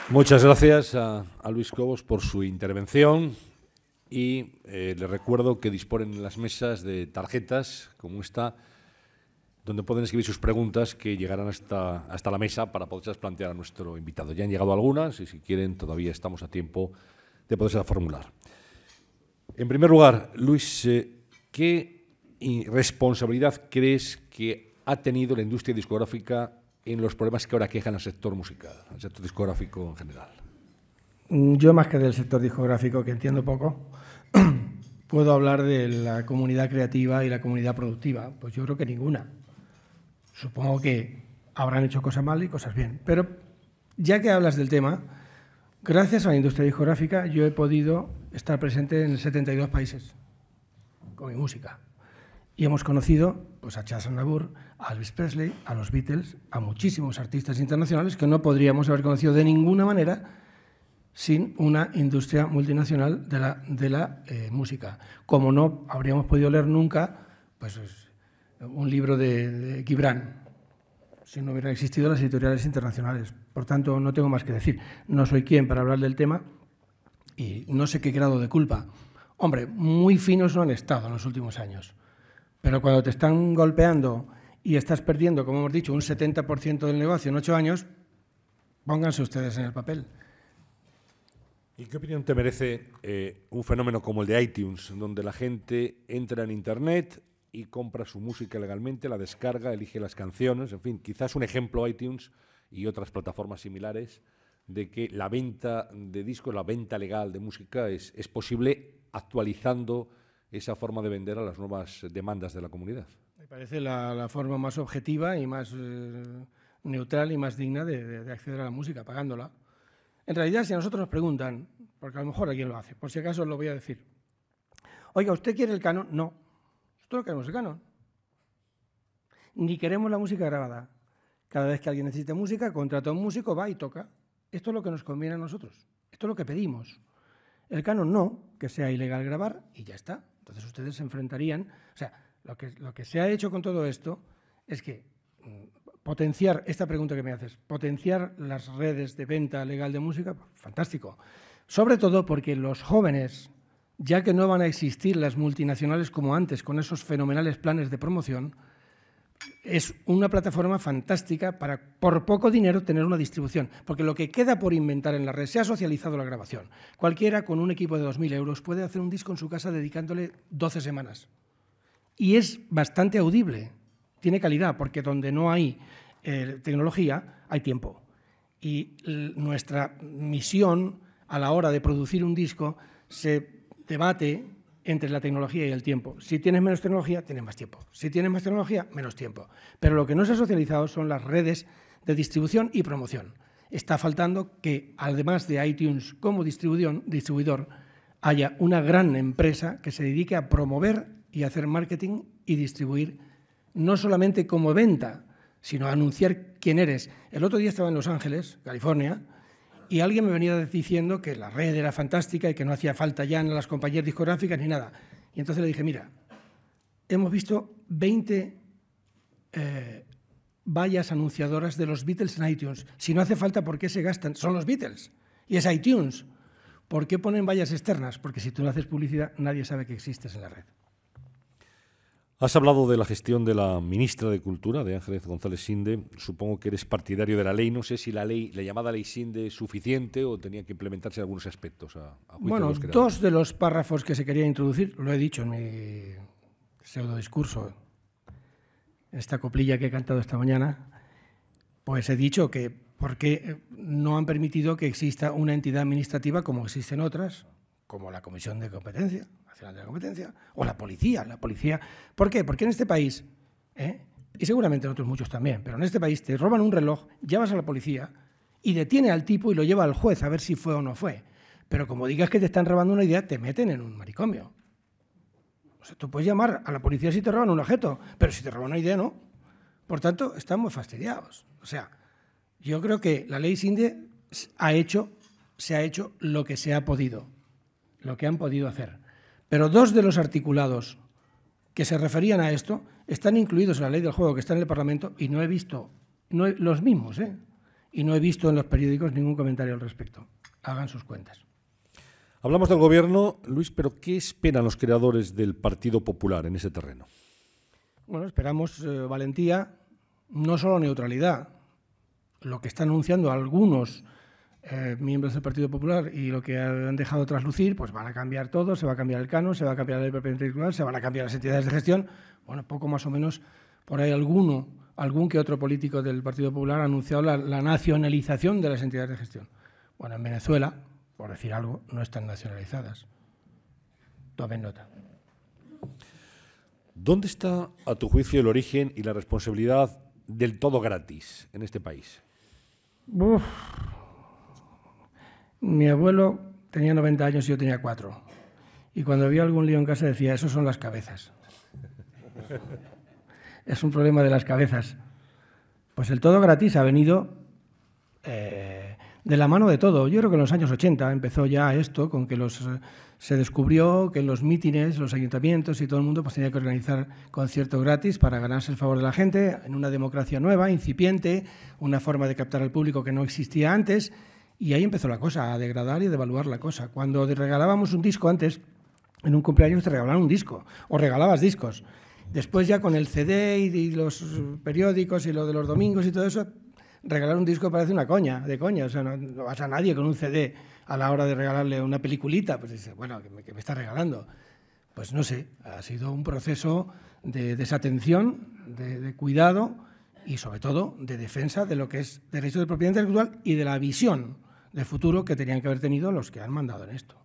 Muchas gracias a Luis Cobos por su intervención y les recuerdo que disponen en las mesas de tarjetas como esta, donde pueden escribir sus preguntas que llegarán hasta la mesa para poderlas plantear a nuestro invitado. Ya han llegado algunas y si quieren todavía estamos a tiempo de poderse formular. En primer lugar, Luis, ¿qué responsabilidad crees que ha tenido la industria discográfica en los problemas que ahora quejan al sector musical, al sector discográfico en general? Yo, más que del sector discográfico, que entiendo poco, puedo hablar de la comunidad creativa y la comunidad productiva. Pues yo creo que ninguna. Supongo que habrán hecho cosas mal y cosas bien. Pero ya que hablas del tema, gracias a la industria discográfica yo he podido estar presente en 72 países con mi música. Y hemos conocido pues, a Charles Aznavour, a Elvis Presley, a los Beatles, a muchísimos artistas internacionales que no podríamos haber conocido de ninguna manera sin una industria multinacional de la música. Como no habríamos podido leer nunca pues, un libro de Gibran, si no hubieran existido las editoriales internacionales. Por tanto, no tengo más que decir. No soy quien para hablar del tema y no sé qué grado de culpa. Hombre, muy finos no han estado en los últimos años. Pero cuando te están golpeando y estás perdiendo, como hemos dicho, un 70% del negocio en 8 años, pónganse ustedes en el papel. ¿Y qué opinión te merece un fenómeno como el de iTunes, donde la gente entra en Internet y compra su música legalmente, la descarga, elige las canciones, en fin, quizás un ejemplo iTunes y otras plataformas similares de que la venta de discos, la venta legal de música es posible actualizando esa forma de vender a las nuevas demandas de la comunidad? Me parece la forma más objetiva y más neutral y más digna de acceder a la música, pagándola. En realidad, si a nosotros nos preguntan, porque a lo mejor alguien lo hace, por si acaso lo voy a decir. Oiga, ¿usted quiere el canon? No. Nosotros no queremos el canon. Ni queremos la música grabada. Cada vez que alguien necesita música, contrata a un músico, va y toca. Esto es lo que nos conviene a nosotros. Esto es lo que pedimos. El canon no, que sea ilegal grabar y ya está. Entonces ustedes se enfrentarían. O sea, lo que se ha hecho con todo esto es que potenciar, esta pregunta que me haces, potenciar las redes de venta legal de música, fantástico. Sobre todo porque los jóvenes, ya que no van a existir las multinacionales como antes, con esos fenomenales planes de promoción, es una plataforma fantástica para, por poco dinero, tener una distribución. Porque lo que queda por inventar en la red, se ha socializado la grabación. Cualquiera con un equipo de 2.000 euros puede hacer un disco en su casa dedicándole 12 semanas. Y es bastante audible. Tiene calidad, porque donde no hay tecnología, hay tiempo. Y nuestra misión a la hora de producir un disco se debate entre la tecnología y el tiempo. Si tienes menos tecnología, tienes más tiempo. Si tienes más tecnología, menos tiempo. Pero lo que no se ha socializado son las redes de distribución y promoción. Está faltando que, además de iTunes como distribuidor, haya una gran empresa que se dedique a promover y hacer marketing y distribuir, no solamente como venta, sino a anunciar quién eres. El otro día estaba en Los Ángeles, California, y alguien me venía diciendo que la red era fantástica y que no hacía falta ya en las compañías discográficas ni nada. Y entonces le dije, mira, hemos visto 20 vallas anunciadoras de los Beatles en iTunes. Si no hace falta, ¿por qué se gastan? Son los Beatles y es iTunes. ¿Por qué ponen vallas externas? Porque si tú no haces publicidad, nadie sabe que existes en la red. Has hablado de la gestión de la ministra de Cultura, de Ángeles González Sinde. Supongo que eres partidario de la ley. No sé si la llamada ley Sinde es suficiente o tenía que implementarse algunos aspectos. Bueno, dos de los párrafos que se querían introducir, lo he dicho en mi pseudo discurso, esta coplilla que he cantado esta mañana, pues he dicho que por qué no han permitido que exista una entidad administrativa como existen otras, como la Comisión de Competencia, Nacional de la Competencia, o la policía. ¿Por qué? Porque en este país, y seguramente en otros muchos también, pero en este país te roban un reloj, llevas a la policía y detiene al tipo y lo lleva al juez a ver si fue o no fue. Pero como digas que te están robando una idea, te meten en un manicomio. O sea, tú puedes llamar a la policía si te roban un objeto, pero si te roban una idea, no. Por tanto, están muy fastidiados. O sea, yo creo que la ley Sinde se ha hecho lo que se ha podido, lo que han podido hacer. Pero dos de los articulados que se referían a esto están incluidos en la ley del juego que está en el Parlamento y no he visto, los mismos, y no he visto en los periódicos ningún comentario al respecto. Hagan sus cuentas. Hablamos del Gobierno, Luis, pero ¿qué esperan los creadores del Partido Popular en ese terreno? Bueno, esperamos valentía, no solo neutralidad. Lo que están anunciando algunos miembros del Partido Popular y lo que han dejado traslucir, pues van a cambiar todo, se va a cambiar el canon, se va a cambiar la ley de propiedad intelectual, se van a cambiar las entidades de gestión. Bueno, poco más o menos, por ahí algún que otro político del Partido Popular ha anunciado la nacionalización de las entidades de gestión. Bueno, en Venezuela, por decir algo, no están nacionalizadas. Tomen nota. ¿Dónde está, a tu juicio, el origen y la responsabilidad del todo gratis en este país? Uf. Mi abuelo tenía 90 años y yo tenía 4. Y cuando había algún lío en casa decía, esos son las cabezas. Es un problema de las cabezas. Pues el todo gratis ha venido de la mano de todo. Yo creo que en los años 80 empezó ya esto, con que se descubrió que en los mítines, los ayuntamientos y todo el mundo pues tenía que organizar conciertos gratis para ganarse el favor de la gente, en una democracia nueva, incipiente, una forma de captar al público que no existía antes, y ahí empezó la cosa, a degradar y a devaluar la cosa. Cuando regalábamos un disco antes, en un cumpleaños te regalaban un disco, o regalabas discos. Después ya con el CD y los periódicos y lo de los domingos y todo eso, regalar un disco parece una coña, o sea, no vas a nadie con un CD a la hora de regalarle una peliculita, pues dice, bueno, ¿qué me está regalando? Pues no sé, ha sido un proceso de desatención, de cuidado y sobre todo de defensa de lo que es derecho de propiedad intelectual y de la visión de futuro que tenían que haber tenido los que han mandado en esto.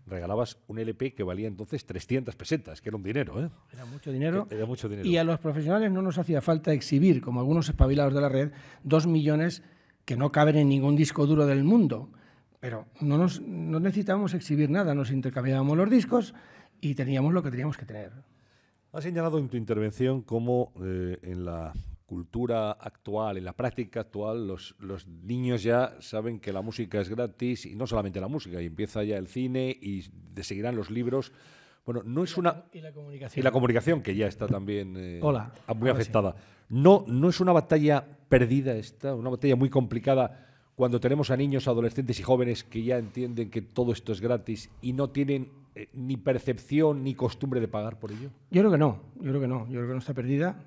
Regalabas un LP que valía entonces 300 pesetas, que era un dinero, ¿eh? Era mucho dinero. Era mucho dinero. Y a los profesionales no nos hacía falta exhibir, como algunos espabilados de la red, 2 millones que no caben en ningún disco duro del mundo. Pero no necesitábamos exhibir nada, nos intercambiábamos los discos y teníamos lo que teníamos que tener. Has señalado en tu intervención cómo en la cultura actual, en la práctica actual, los niños ya saben que la música es gratis, y no solamente la música, y empieza ya el cine y seguirán los libros. Bueno, no es una... Y la comunicación. Y la comunicación, que ya está también muy afectada. Sí. No es una batalla perdida esta, una batalla muy complicada cuando tenemos a niños, adolescentes y jóvenes que ya entienden que todo esto es gratis y no tienen ni percepción ni costumbre de pagar por ello. Yo creo que no está perdida.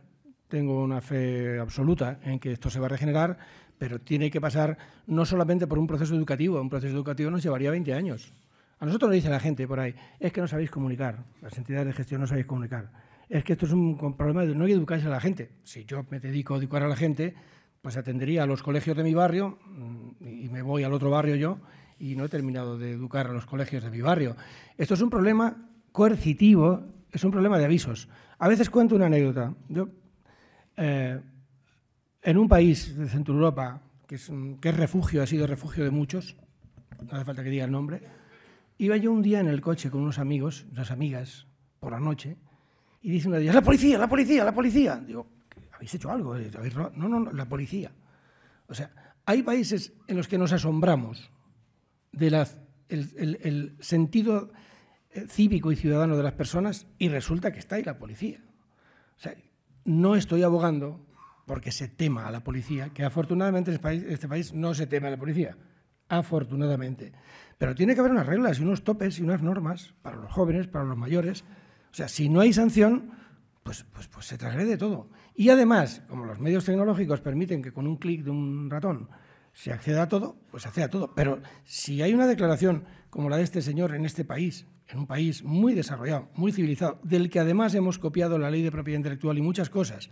Tengo una fe absoluta en que esto se va a regenerar, pero tiene que pasar no solamente por un proceso educativo nos llevaría 20 años. A nosotros nos dice la gente por ahí, es que no sabéis comunicar, las entidades de gestión no sabéis comunicar. Es que esto es un problema de no educarse a la gente. Si yo me dedico a educar a la gente, pues atendería a los colegios de mi barrio y me voy al otro barrio yo y no he terminado de educar a los colegios de mi barrio. Esto es un problema coercitivo, es un problema de avisos. A veces cuento una anécdota. Yo, en un país de Centro Europa, que es refugio, ha sido refugio de muchos, no hace falta que diga el nombre, iba yo un día en el coche con unos amigos, unas amigas, por la noche, y dice una de ellas, ¡la policía, la policía, la policía! Digo, ¿habéis hecho algo? No, la policía. O sea, hay países en los que nos asombramos del sentido cívico y ciudadano de las personas y resulta que está ahí la policía. O sea, no estoy abogando porque se tema a la policía, que afortunadamente en este país no se teme a la policía, afortunadamente. Pero tiene que haber unas reglas y unos topes y unas normas para los jóvenes, para los mayores. O sea, si no hay sanción, pues se transgrede todo. Y además, como los medios tecnológicos permiten que con un clic de un ratón se acceda a todo, pues se accede a todo. Pero si hay una declaración como la de este señor en este país, en un país muy desarrollado, muy civilizado, del que además hemos copiado la ley de propiedad intelectual y muchas cosas,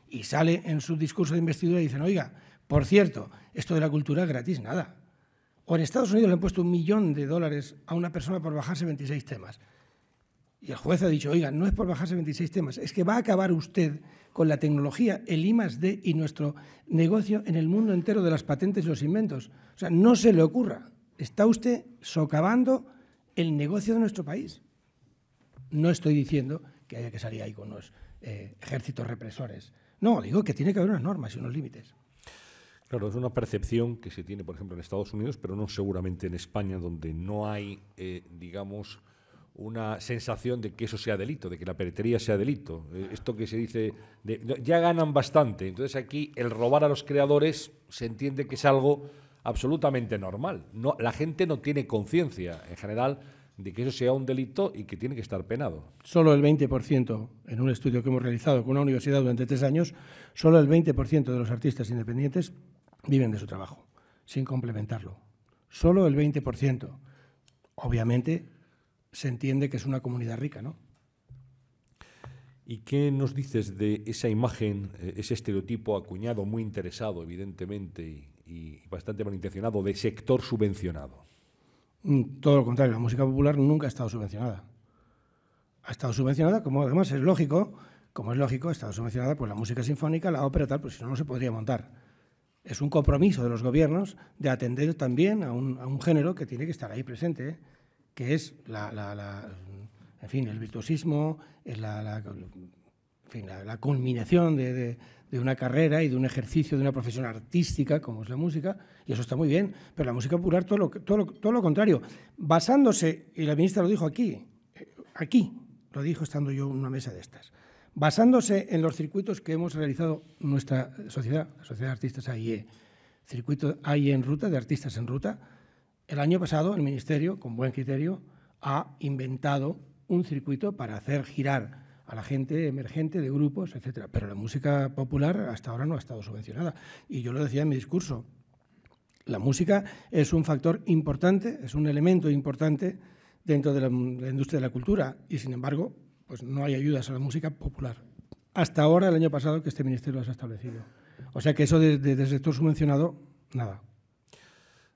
y sale en su discurso de investidura y dicen, oiga, por cierto, esto de la cultura es gratis, nada. O en Estados Unidos le han puesto $1 millón a una persona por bajarse 26 temas. Y el juez ha dicho, oiga, no es por bajarse 26 temas, es que va a acabar usted con la tecnología, el I+D y nuestro negocio en el mundo entero de las patentes y los inventos. O sea, no se le ocurra. Está usted socavando el negocio de nuestro país. No estoy diciendo que haya que salir ahí con unos ejércitos represores. No, digo que tiene que haber unas normas y unos límites. Claro, es una percepción que se tiene, por ejemplo, en Estados Unidos, pero no seguramente en España, donde no hay, digamos, una sensación de que eso sea delito, de que la piratería sea delito. Esto que se dice, ya ganan bastante. Entonces aquí el robar a los creadores se entiende que es algo absolutamente normal. No, la gente no tiene conciencia, en general, de que eso sea un delito y que tiene que estar penado. Solo el 20%, en un estudio que hemos realizado con una universidad durante 3 años, solo el 20% de los artistas independientes viven de su trabajo, sin complementarlo. Solo el 20%. Obviamente se entiende que es una comunidad rica, ¿no? ¿Y qué nos dices de esa imagen, ese estereotipo acuñado, muy interesado, evidentemente, y bastante malintencionado, de sector subvencionado? Todo lo contrario, la música popular nunca ha estado subvencionada. Ha estado subvencionada, como además es lógico, ha estado subvencionada pues la música sinfónica, la ópera, tal, pues si no, no se podría montar. Es un compromiso de los gobiernos de atender también a un género que tiene que estar ahí presente, que es en fin, el virtuosismo, es la culminación de una carrera y de un ejercicio, de una profesión artística, como es la música, y eso está muy bien, pero la música popular todo lo contrario, basándose, y la ministra lo dijo aquí, lo dijo estando yo en una mesa de estas, basándose en los circuitos que hemos realizado nuestra sociedad, la Sociedad de Artistas AIE, circuito AIE en ruta, de artistas en ruta. El año pasado el Ministerio, con buen criterio, ha inventado un circuito para hacer girar a la gente emergente de grupos, etcétera. Pero la música popular hasta ahora no ha estado subvencionada. Y yo lo decía en mi discurso, la música es un factor importante, es un elemento importante dentro de la industria de la cultura y, sin embargo, pues no hay ayudas a la música popular. Hasta ahora, el año pasado, que este ministerio las ha establecido. O sea que eso de sector subvencionado, nada.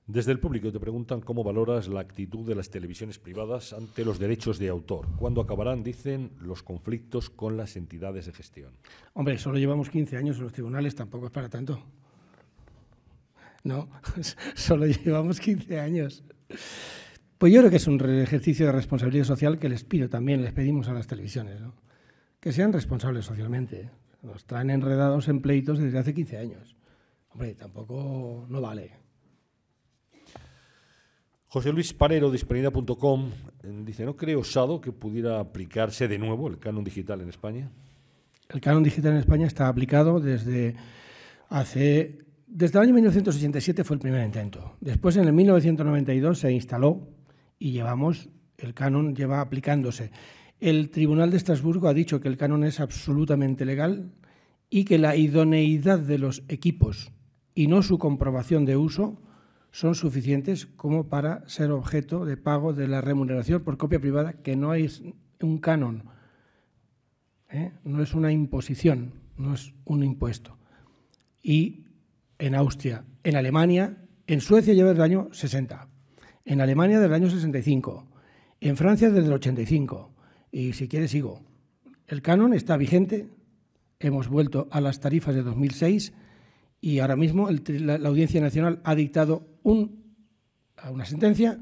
Desde el público te preguntan cómo valoras la actitud de las televisiones privadas ante los derechos de autor. ¿Cuándo acabarán, dicen, los conflictos con las entidades de gestión? Hombre, solo llevamos 15 años en los tribunales, tampoco es para tanto. No, solo llevamos 15 años. Pues yo creo que es un ejercicio de responsabilidad social que les pedimos a las televisiones, ¿no? Que sean responsables socialmente. Nos traen enredados en pleitos desde hace 15 años. Hombre, tampoco no vale. José Luis Parero, de Hispanidad.com, dice, ¿no cree osado que pudiera aplicarse de nuevo el canon digital en España? El canon digital en España está aplicado desde el año 1987 fue el primer intento. Después, en el 1992, se instaló y el canon lleva aplicándose. El Tribunal de Estrasburgo ha dicho que el canon es absolutamente legal y que la idoneidad de los equipos y no su comprobación de uso son suficientes como para ser objeto de pago de la remuneración por copia privada, que no es un canon, no es una imposición, no es un impuesto. Y en Austria, en Alemania, en Suecia lleva desde el año 60, en Alemania desde el año 65, en Francia desde el 85, y si quiere sigo. El canon está vigente, hemos vuelto a las tarifas de 2006 y ahora mismo la Audiencia Nacional ha dictado una sentencia.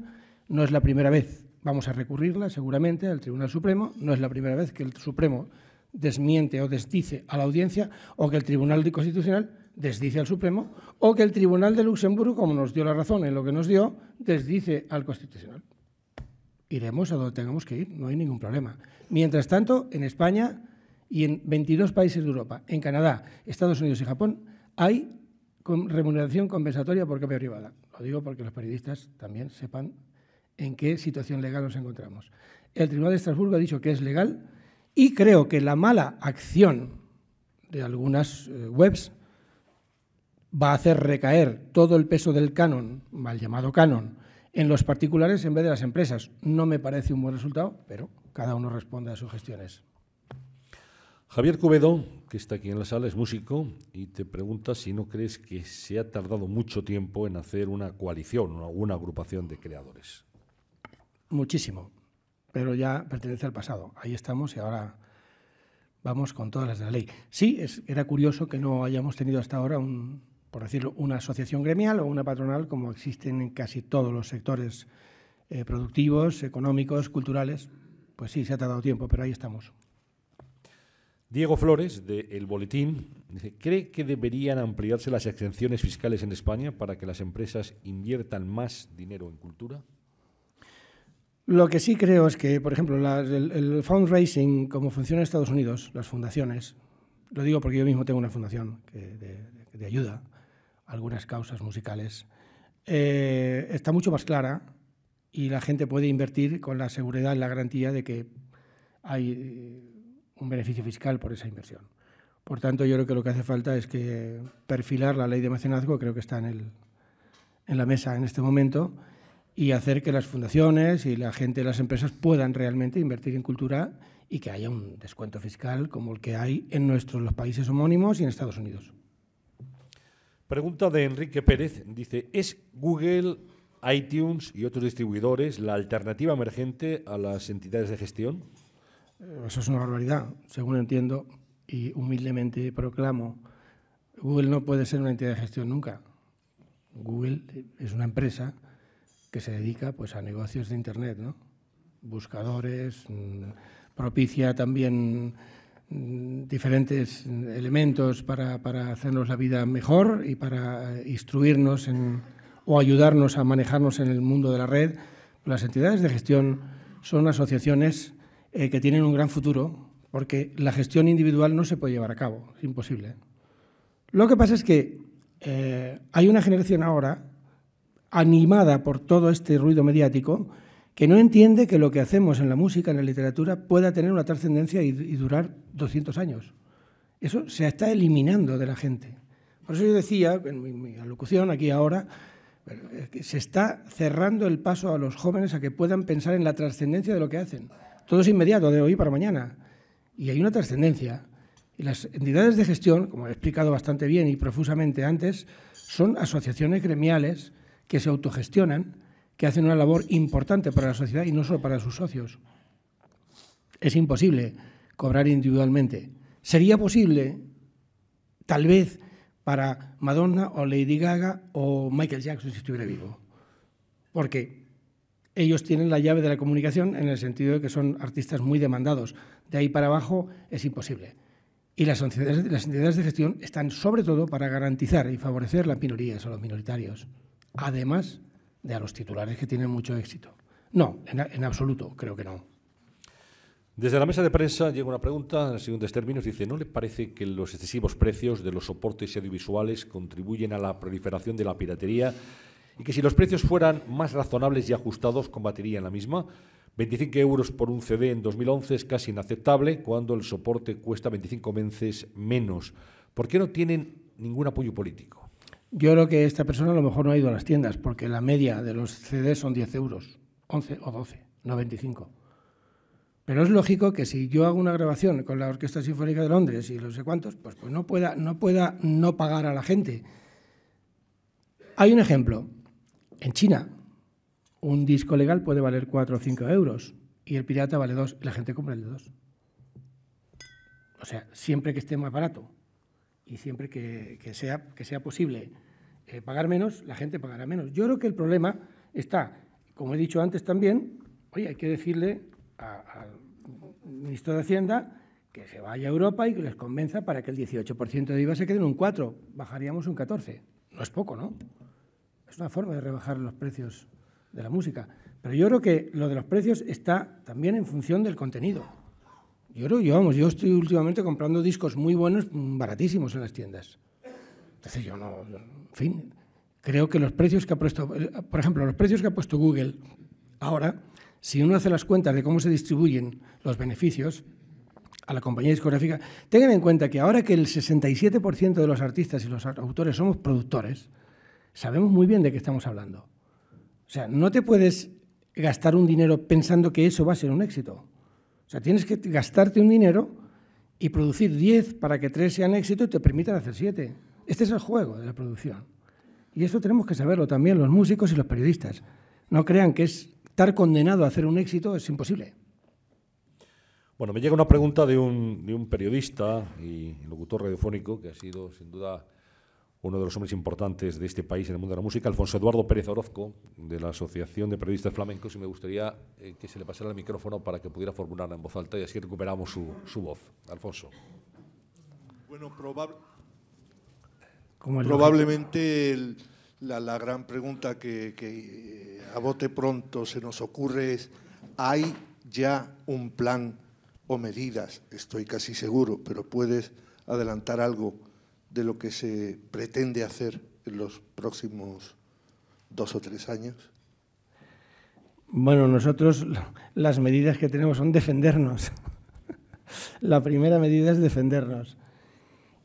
No es la primera vez, vamos a recurrirla seguramente al Tribunal Supremo, no es la primera vez que el Supremo desmiente o desdice a la Audiencia, o que el Tribunal Constitucional desdice al Supremo, o que el Tribunal de Luxemburgo, como nos dio la razón en lo que nos dio, desdice al Constitucional. Iremos a donde tengamos que ir, no hay ningún problema. Mientras tanto, en España y en 22 países de Europa, en Canadá, Estados Unidos y Japón, hay remuneración compensatoria por copia privada. Lo digo porque los periodistas también sepan en qué situación legal nos encontramos. El Tribunal de Estrasburgo ha dicho que es legal y creo que la mala acción de algunas webs va a hacer recaer todo el peso del canon, mal llamado canon, en los particulares en vez de las empresas. No me parece un buen resultado, pero cada uno responde a sus gestiones. Javier Cubedo, que está aquí en la sala, es músico y te pregunta si no crees que se ha tardado mucho tiempo en hacer una coalición o una agrupación de creadores. Muchísimo, pero ya pertenece al pasado. Ahí estamos y ahora vamos con todas las de la ley. Sí, era curioso que no hayamos tenido hasta ahora, por decirlo, una asociación gremial o una patronal como existen en casi todos los sectores productivos, económicos, culturales. Pues sí, se ha tardado tiempo, pero ahí estamos. Diego Flores, de El Boletín, dice, ¿cree que deberían ampliarse las exenciones fiscales en España para que las empresas inviertan más dinero en cultura? Lo que sí creo es que, por ejemplo, el fundraising, como funciona en Estados Unidos, las fundaciones, lo digo porque yo mismo tengo una fundación de ayuda a algunas causas musicales, está mucho más clara y la gente puede invertir con la seguridad y la garantía de que hay un beneficio fiscal por esa inversión. Por tanto, yo creo que lo que hace falta es que perfilar la ley de mecenazgo, creo que está en la mesa en este momento, y hacer que las fundaciones y la gente de las empresas puedan realmente invertir en cultura y que haya un descuento fiscal como el que hay en los países homónimos y en Estados Unidos. Pregunta de Enrique Pérez, dice, ¿es Google, iTunes y otros distribuidores la alternativa emergente a las entidades de gestión? Eso es una barbaridad, según entiendo y humildemente proclamo. Google no puede ser una entidad de gestión nunca. Google es una empresa que se dedica pues, a negocios de Internet, ¿no? Buscadores, propicia también diferentes elementos para hacernos la vida mejor y para instruirnos o ayudarnos a manejarnos en el mundo de la red. Las entidades de gestión son asociaciones que tienen un gran futuro, porque la gestión individual no se puede llevar a cabo, es imposible. Lo que pasa es que hay una generación ahora, animada por todo este ruido mediático, que no entiende que lo que hacemos en la música, en la literatura, pueda tener una trascendencia y durar 200 años. Eso se está eliminando de la gente. Por eso yo decía, en mi alocución aquí ahora, que se está cerrando el paso a los jóvenes a que puedan pensar en la trascendencia de lo que hacen. Todo es inmediato, de hoy para mañana. Y hay una trascendencia. Y las entidades de gestión, como he explicado bastante bien y profusamente antes, son asociaciones gremiales que se autogestionan, que hacen una labor importante para la sociedad y no solo para sus socios. Es imposible cobrar individualmente. Sería posible, tal vez, para Madonna o Lady Gaga o Michael Jackson si estuviera vivo. Porque ellos tienen la llave de la comunicación en el sentido de que son artistas muy demandados. De ahí para abajo es imposible. Y las entidades de gestión están sobre todo para garantizar y favorecer las minorías o los minoritarios, además de a los titulares que tienen mucho éxito. No, en absoluto, creo que no. Desde la mesa de prensa llega una pregunta en los siguientes términos. Dice, ¿no le parece que los excesivos precios de los soportes audiovisuales contribuyen a la proliferación de la piratería y que si los precios fueran más razonables y ajustados combatirían la misma? 25 euros por un CD en 2011 es casi inaceptable cuando el soporte cuesta 25 veces menos. ¿Por qué no tienen ningún apoyo político? Yo creo que esta persona a lo mejor no ha ido a las tiendas porque la media de los CDs son 10 euros, 11 o 12, no 25. Pero es lógico que si yo hago una grabación con la Orquesta Sinfónica de Londres y no sé cuántos, pues no pueda no pagar a la gente. Hay un ejemplo. En China, un disco legal puede valer 4 o 5 euros y el pirata vale 2 y la gente compra el de 2. O sea, siempre que esté más barato y siempre que sea posible pagar menos, la gente pagará menos. Yo creo que el problema está, como he dicho antes también, oye, hay que decirle al ministro de Hacienda que se vaya a Europa y que les convenza para que el 18% de IVA se quede en un 4%, bajaríamos un 14%. No es poco, ¿no? Es una forma de rebajar los precios de la música. Pero yo creo que lo de los precios está también en función del contenido. Yo estoy últimamente comprando discos muy buenos, baratísimos en las tiendas. Entonces en fin, creo que los precios que ha puesto, por ejemplo, los precios que ha puesto Google ahora, si uno hace las cuentas de cómo se distribuyen los beneficios a la compañía discográfica, tengan en cuenta que ahora que el 67% de los artistas y los autores somos productores, sabemos muy bien de qué estamos hablando. O sea, no te puedes gastar un dinero pensando que eso va a ser un éxito. O sea, tienes que gastarte un dinero y producir 10 para que 3 sean éxito y te permitan hacer 7. Este es el juego de la producción. Y esto tenemos que saberlo también los músicos y los periodistas. No crean que estar condenado a hacer un éxito es imposible. Bueno, me llega una pregunta de un periodista y locutor radiofónico que ha sido, sin duda, uno de los hombres importantes de este país en el mundo de la música, Alfonso Eduardo Pérez Orozco, de la Asociación de Periodistas Flamencos, y me gustaría que se le pasara el micrófono para que pudiera formularla en voz alta y así recuperamos su voz. Alfonso. Bueno, probablemente la gran pregunta que a bote pronto se nos ocurre es, ¿hay ya un plan o medidas? Estoy casi seguro, pero ¿puedes adelantar algo de lo que se pretende hacer en los próximos 2 o 3 años? Bueno, nosotros las medidas que tenemos son defendernos. La primera medida es defendernos.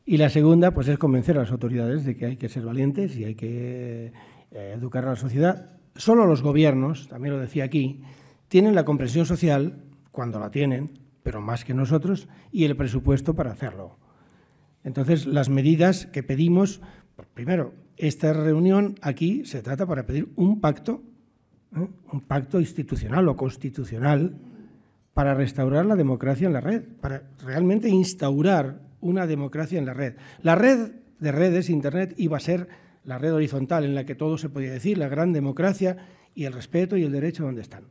Y la segunda, pues, es convencer a las autoridades de que hay que ser valientes y hay que educar a la sociedad. Solo los gobiernos, también lo decía aquí, tienen la comprensión social, cuando la tienen, pero más que nosotros, y el presupuesto para hacerlo. Entonces, las medidas que pedimos, primero, esta reunión aquí se trata para pedir un pacto institucional o constitucional para restaurar la democracia en la red, para realmente instaurar una democracia en la red. La red de redes, Internet, iba a ser la red horizontal en la que todo se podía decir, la gran democracia y el respeto y el derecho donde están.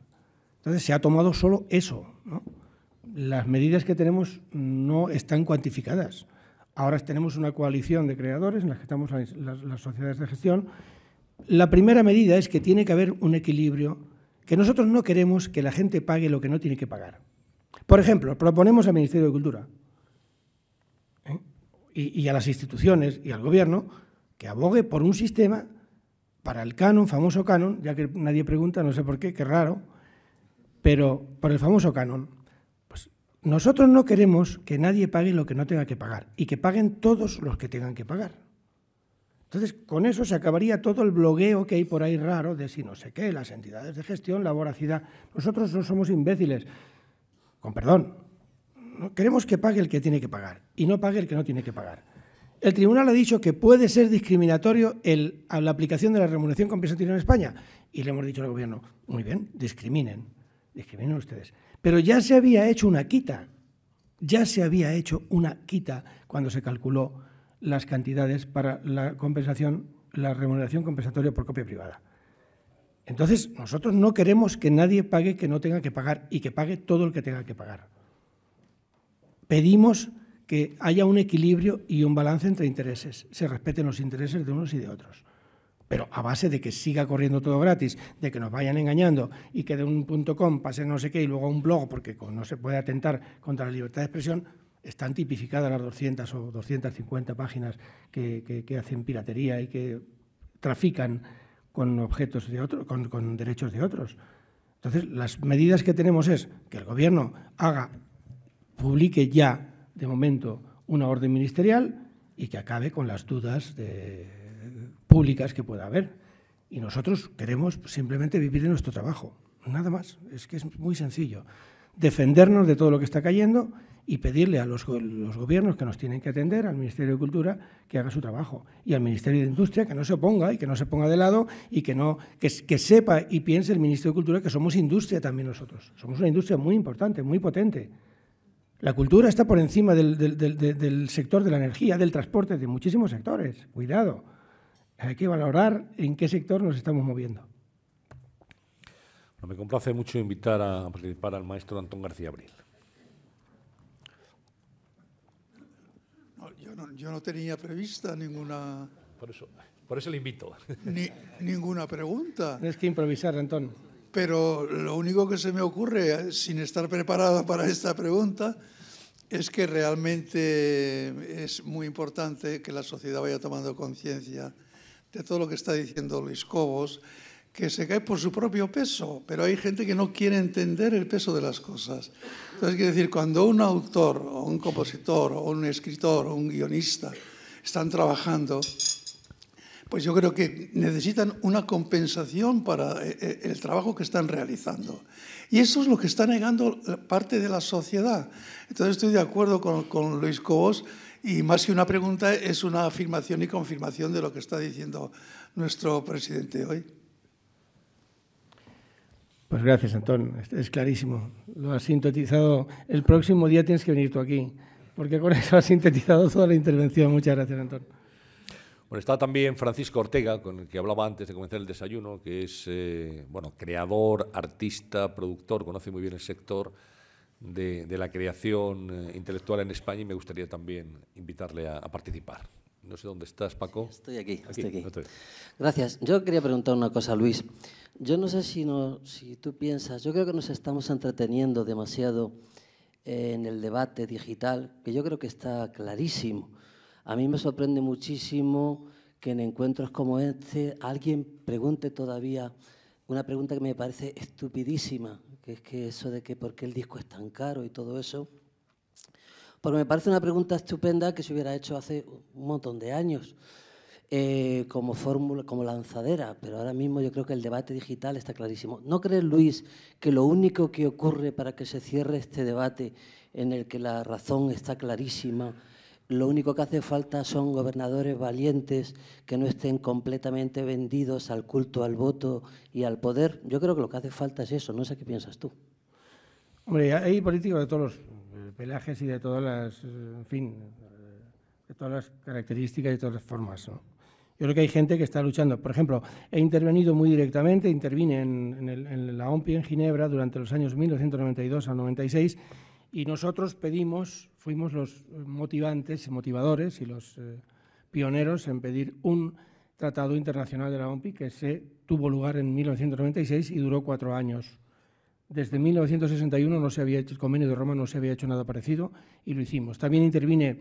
Entonces, se ha tomado solo eso, ¿no? Las medidas que tenemos no están cuantificadas. Ahora tenemos una coalición de creadores en la que estamos las sociedades de gestión. La primera medida es que tiene que haber un equilibrio, que nosotros no queremos que la gente pague lo que no tiene que pagar. Por ejemplo, proponemos al Ministerio de Cultura y a las instituciones y al Gobierno que abogue por un sistema para el canon, famoso canon, ya que nadie pregunta, no sé por qué, qué raro, pero por el famoso canon. Pues nosotros no queremos que nadie pague lo que no tenga que pagar y que paguen todos los que tengan que pagar. Entonces, con eso se acabaría todo el blogueo que hay por ahí raro de si no sé qué, las entidades de gestión, la voracidad. Nosotros no somos imbéciles, con perdón. No queremos que pague el que tiene que pagar y no pague el que no tiene que pagar. El tribunal ha dicho que puede ser discriminatorio a la aplicación de la remuneración compensatoria en España y le hemos dicho al Gobierno, muy bien, discriminen ustedes. Pero ya se había hecho una quita, cuando se calculó las cantidades para la compensación, la remuneración compensatoria por copia privada. Entonces, nosotros no queremos que nadie pague que no tenga que pagar y que pague todo el que tenga que pagar. Pedimos que haya un equilibrio y un balance entre intereses, se respeten los intereses de unos y de otros. Pero a base de que siga corriendo todo gratis, de que nos vayan engañando y que de un .com pase no sé qué y luego a un blog, porque no se puede atentar contra la libertad de expresión, están tipificadas las 200 o 250 páginas que hacen piratería y que trafican con objetos de otros, con derechos de otros. Entonces, las medidas que tenemos es que el Gobierno publique ya, de momento, una orden ministerial y que acabe con las dudas públicas que pueda haber. Y nosotros queremos simplemente vivir de nuestro trabajo, nada más. Es que es muy sencillo. Defendernos de todo lo que está cayendo y pedirle a los gobiernos que nos tienen que atender, al Ministerio de Cultura, que haga su trabajo, y al Ministerio de Industria, que no se oponga y que no se ponga de lado y que sepa y piense el Ministerio de Cultura que somos industria también nosotros. Somos una industria muy importante, muy potente. La cultura está por encima del sector de la energía, del transporte, de muchísimos sectores. Cuidado, hay que valorar en qué sector nos estamos moviendo. Bueno, me complace mucho invitar a participar al maestro Antón García Abril. Yo no tenía prevista ninguna... Por eso le invito. Ninguna pregunta. Tienes que improvisar, Antón. Pero lo único que se me ocurre, sin estar preparado para esta pregunta, es que realmente es muy importante que la sociedad vaya tomando conciencia de todo lo que está diciendo Luis Cobos, que se cae por su propio peso, pero hay gente que no quiere entender el peso de las cosas. Entonces, quiero decir, cuando un autor, o un compositor, o un escritor, o un guionista están trabajando, pues yo creo que necesitan una compensación para el trabajo que están realizando. Y eso es lo que está negando parte de la sociedad. Entonces estoy de acuerdo con Luis Cobos y más que una pregunta es una afirmación y confirmación de lo que está diciendo nuestro presidente hoy. Pues gracias, Antón. Es clarísimo. Lo has sintetizado. El próximo día tienes que venir tú aquí, porque con eso has sintetizado toda la intervención. Muchas gracias, Antón. Bueno, está también Francisco Ortega, con el que hablaba antes de comenzar el desayuno, que es creador, artista, productor, conoce muy bien el sector de la creación intelectual en España y me gustaría también invitarle a participar. No sé dónde estás, Paco. Estoy aquí. No te... Gracias. Yo quería preguntar una cosa, Luis. Yo no sé si tú piensas, yo creo que nos estamos entreteniendo demasiado en el debate digital, que yo creo que está clarísimo. A mí me sorprende muchísimo que en encuentros como este alguien pregunte todavía una pregunta que me parece estupidísima, que es que eso de que por qué el disco es tan caro y todo eso, porque me parece una pregunta estupenda que se hubiera hecho hace un montón de años, como fórmula, como lanzadera, pero ahora mismo yo creo que el debate digital está clarísimo. ¿No crees, Luis, que lo único que ocurre para que se cierre este debate en el que la razón está clarísima, lo único que hace falta son gobernadores valientes que no estén completamente vendidos al culto, al voto y al poder? Yo creo que lo que hace falta es eso, no sé qué piensas tú. Hombre, hay políticos de todos los pelajes y de todas las, en fin, de todas las características y de todas las formas, ¿no? Yo creo que hay gente que está luchando. Por ejemplo, he intervenido muy directamente, intervine en la OMPI en Ginebra durante los años 1992 al 96 y nosotros fuimos los motivadores y los pioneros en pedir un tratado internacional de la OMPI que tuvo lugar en 1996 y duró 4 años. Desde 1961 no se había hecho, el Convenio de Roma no se había hecho nada parecido y lo hicimos. También intervine,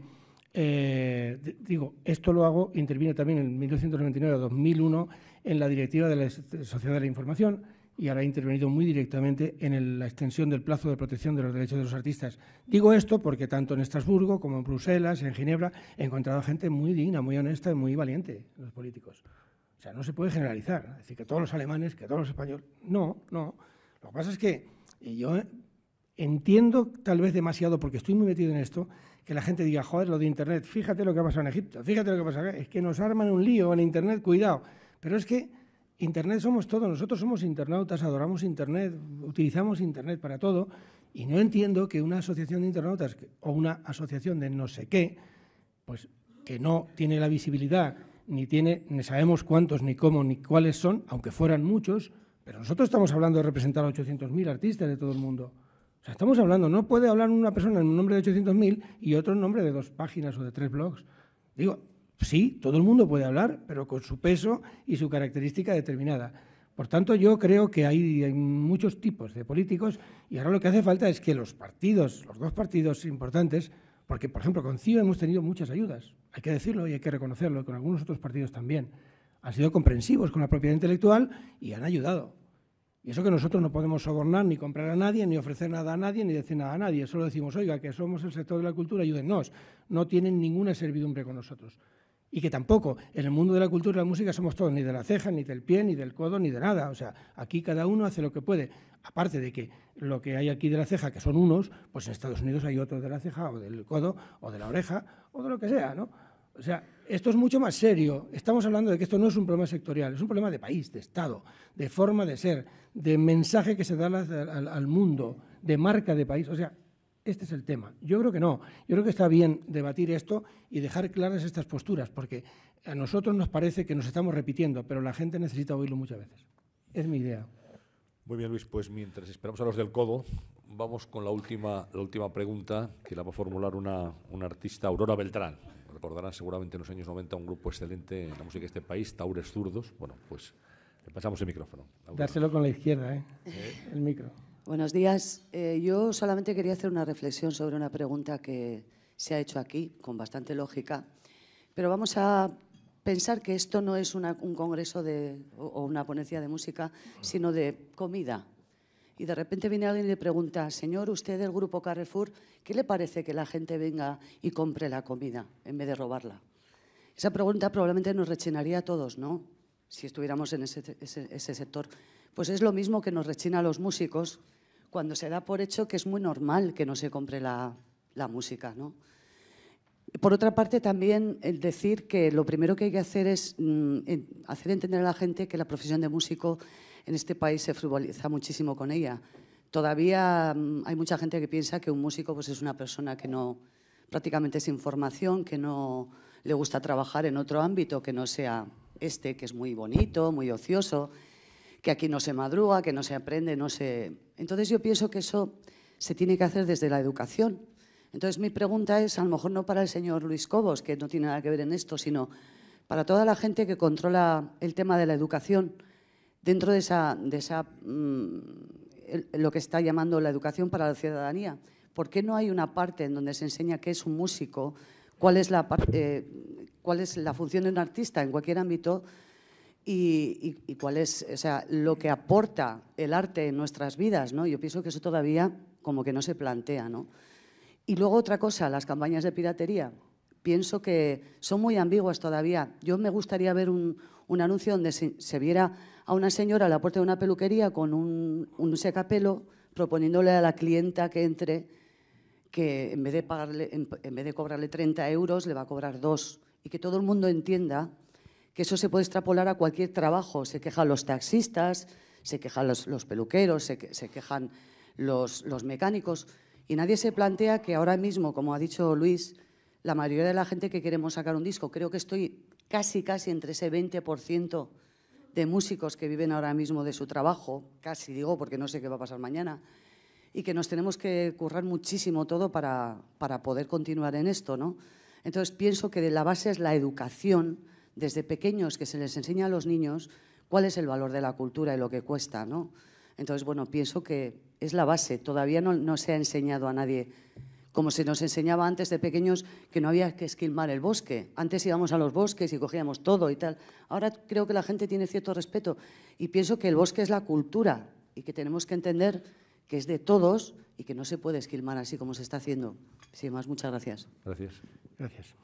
intervine también en 1999 a 2001 en la Directiva de la Sociedad de la Información y ahora he intervenido muy directamente en la extensión del plazo de protección de los derechos de los artistas. Digo esto porque tanto en Estrasburgo como en Bruselas, en Ginebra, he encontrado gente muy digna, muy honesta y muy valiente, los políticos. O sea, no se puede generalizar, es decir, que todos los alemanes, que todos los españoles. No. Lo que pasa es que yo entiendo tal vez demasiado, porque estoy muy metido en esto, que la gente diga, joder, lo de Internet, fíjate lo que ha pasado en Egipto, fíjate lo que pasa acá, es que nos arman un lío en Internet, cuidado. Pero es que Internet somos todos, nosotros somos internautas, adoramos Internet, utilizamos Internet para todo, y no entiendo que una asociación de internautas o una asociación de no sé qué, pues que no tiene la visibilidad, ni sabemos cuántos, ni cómo, ni cuáles son, aunque fueran muchos, pero nosotros estamos hablando de representar a 800.000 artistas de todo el mundo. O sea, estamos hablando, no puede hablar una persona en nombre de 800.000 y otro en nombre de 2 páginas o de 3 blogs. Digo, sí, todo el mundo puede hablar, pero con su peso y su característica determinada. Por tanto, yo creo que hay muchos tipos de políticos y ahora lo que hace falta es que los 2 partidos importantes, porque, por ejemplo, con CIO hemos tenido muchas ayudas, hay que decirlo y hay que reconocerlo, y con algunos otros partidos también. Han sido comprensivos con la propiedad intelectual y han ayudado. Y eso que nosotros no podemos sobornar ni comprar a nadie, ni ofrecer nada a nadie, ni decir nada a nadie. Solo decimos, oiga, que somos el sector de la cultura, ayúdennos. No tienen ninguna servidumbre con nosotros. Y que tampoco, en el mundo de la cultura y la música somos todos, ni de la ceja, ni del pie, ni del codo, ni de nada. O sea, aquí cada uno hace lo que puede. Aparte de que lo que hay aquí de la ceja, que son unos, pues en Estados Unidos hay otros de la ceja, o del codo, o de la oreja, o de lo que sea, ¿no? O sea, esto es mucho más serio. Estamos hablando de que esto no es un problema sectorial, es un problema de país, de Estado, de forma de ser, de mensaje que se da al mundo, de marca de país. O sea, este es el tema. Yo creo que no. Yo creo que está bien debatir esto y dejar claras estas posturas, porque a nosotros nos parece que nos estamos repitiendo, pero la gente necesita oírlo muchas veces. Es mi idea. Muy bien, Luis. Pues mientras esperamos a los del codo, vamos con la última pregunta, que la va a formular una artista, Aurora Beltrán. Recordarán seguramente en los años 90 un grupo excelente en la música de este país, Taures Zurdos. Bueno, pues le pasamos el micrófono. Aurora. Dárselo con la izquierda, el micro. Buenos días. Yo solamente quería hacer una reflexión sobre una pregunta que se ha hecho aquí, con bastante lógica, pero vamos a pensar que esto no es un congreso o una ponencia de música, sino de comida. Y de repente viene alguien y le pregunta, señor, usted del grupo Carrefour, ¿qué le parece que la gente venga y compre la comida en vez de robarla? Esa pregunta probablemente nos rechinaría a todos, ¿no? Si estuviéramos en ese sector. Pues es lo mismo que nos rechina a los músicos cuando se da por hecho que es muy normal que no se compre la música, ¿no? Por otra parte, también decir que lo primero que hay que hacer es hacer entender a la gente que la profesión de músico en este país se frivoliza muchísimo con ella. Todavía hay mucha gente que piensa que un músico pues, es una persona que no, prácticamente sin formación, que no le gusta trabajar en otro ámbito que no sea que es muy bonito, muy ocioso, que aquí no se madruga, que no se aprende, no se... Entonces yo pienso que eso se tiene que hacer desde la educación. Entonces mi pregunta es, a lo mejor no para el señor Luis Cobos, que no tiene nada que ver en esto, sino para toda la gente que controla el tema de la educación, dentro de lo que está llamando la educación para la ciudadanía. ¿Por qué no hay una parte en donde se enseña qué es un músico, cuál es la función de un artista en cualquier ámbito, y cuál es, o sea, lo que aporta el arte en nuestras vidas, ¿no? Yo pienso que eso todavía como que no se plantea, ¿no? Y luego otra cosa, las campañas de piratería. Pienso que son muy ambiguas todavía. Yo me gustaría ver un anuncio donde se viera a una señora a la puerta de una peluquería con un secapelo proponiéndole a la clienta que entre que en vez de cobrarle 30 euros le va a cobrar 2, y que todo el mundo entienda que eso se puede extrapolar a cualquier trabajo. Se quejan los taxistas, se quejan los peluqueros, se quejan los mecánicos, y nadie se plantea que ahora mismo, como ha dicho Luis, la mayoría de la gente que queremos sacar un disco, creo que estoy casi entre ese 20% de músicos que viven ahora mismo de su trabajo, casi digo porque no sé qué va a pasar mañana, y que nos tenemos que currar muchísimo todo para poder continuar en esto, ¿no? Entonces pienso que de la base es la educación, desde pequeños, que se les enseña a los niños cuál es el valor de la cultura y lo que cuesta, ¿no? Entonces, bueno, pienso que es la base. Todavía no se ha enseñado a nadie, como se nos enseñaba antes de pequeños, que no había que esquilmar el bosque. Antes íbamos a los bosques y cogíamos todo y tal. Ahora creo que la gente tiene cierto respeto, y pienso que el bosque es la cultura y que tenemos que entender que es de todos y que no se puede esquilmar así como se está haciendo. Sin más, muchas gracias. Gracias. Gracias.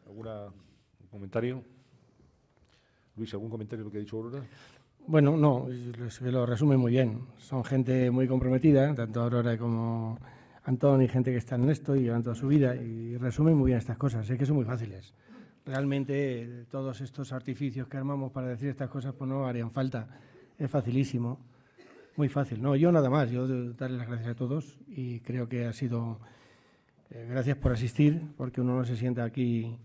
¿Algún comentario? Luis, ¿algún comentario de lo que ha dicho Aurora? Bueno, no, lo resume muy bien. Son gente muy comprometida, tanto Aurora como Antón, y gente que está en esto y llevan toda su vida, y resumen muy bien estas cosas. Sé que son muy fáciles. Realmente todos estos artificios que armamos para decir estas cosas pues no harían falta. Es facilísimo, muy fácil. No, yo nada más, yo darles las gracias a todos, y creo que ha sido... gracias por asistir, porque uno no se sienta aquí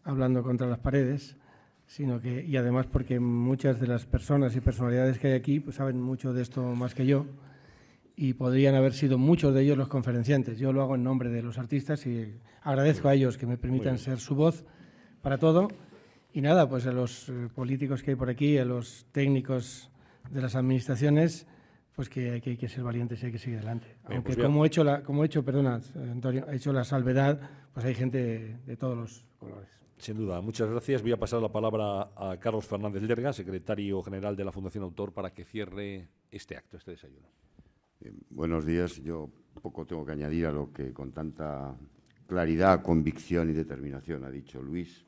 hablando contra las paredes, sino que, y además porque muchas de las personas y personalidades que hay aquí pues saben mucho de esto más que yo, y podrían haber sido muchos de ellos los conferenciantes. Yo lo hago en nombre de los artistas y agradezco a ellos que me permitan ser su voz para todo. Y nada, pues a los políticos que hay por aquí, a los técnicos de las administraciones, pues que hay que ser valientes y hay que seguir adelante. Bien, aunque pues como he hecho, perdona, Antonio, he hecho la salvedad, pues hay gente de todos los colores. Sin duda, muchas gracias. Voy a pasar la palabra a Carlos Fernández Lerga, secretario general de la Fundación Autor, para que cierre este acto, este desayuno. Buenos días. Yo poco tengo que añadir a lo que con tanta claridad, convicción y determinación ha dicho Luis,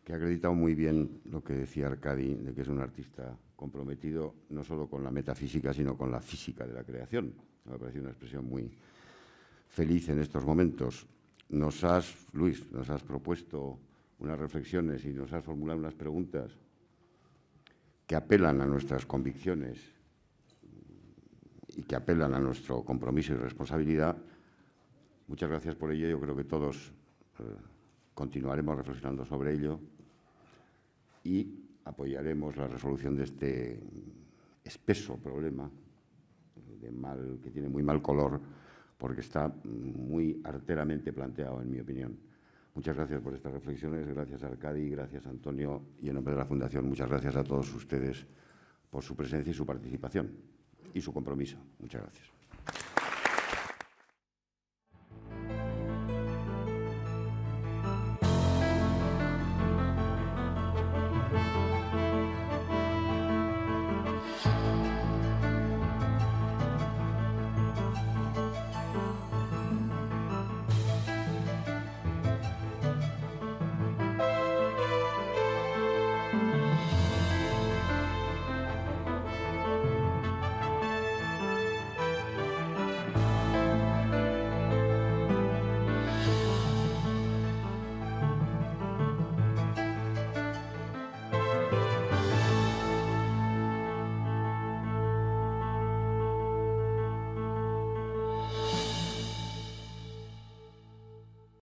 que ha acreditado muy bien lo que decía Arcadi, de que es un artista comprometido no solo con la metafísica, sino con la física de la creación. Me ha parecido una expresión muy feliz en estos momentos. Luis, nos has propuesto unas reflexiones y nos has formulado unas preguntas que apelan a nuestras convicciones y que apelan a nuestro compromiso y responsabilidad. Muchas gracias por ello. Yo creo que todos continuaremos reflexionando sobre ello y apoyaremos la resolución de este espeso problema que tiene muy mal color, porque está muy arteramente planteado, en mi opinión. Muchas gracias por estas reflexiones, gracias a Arcadi, gracias a Antonio, y en nombre de la Fundación, muchas gracias a todos ustedes por su presencia y su participación y su compromiso. Muchas gracias.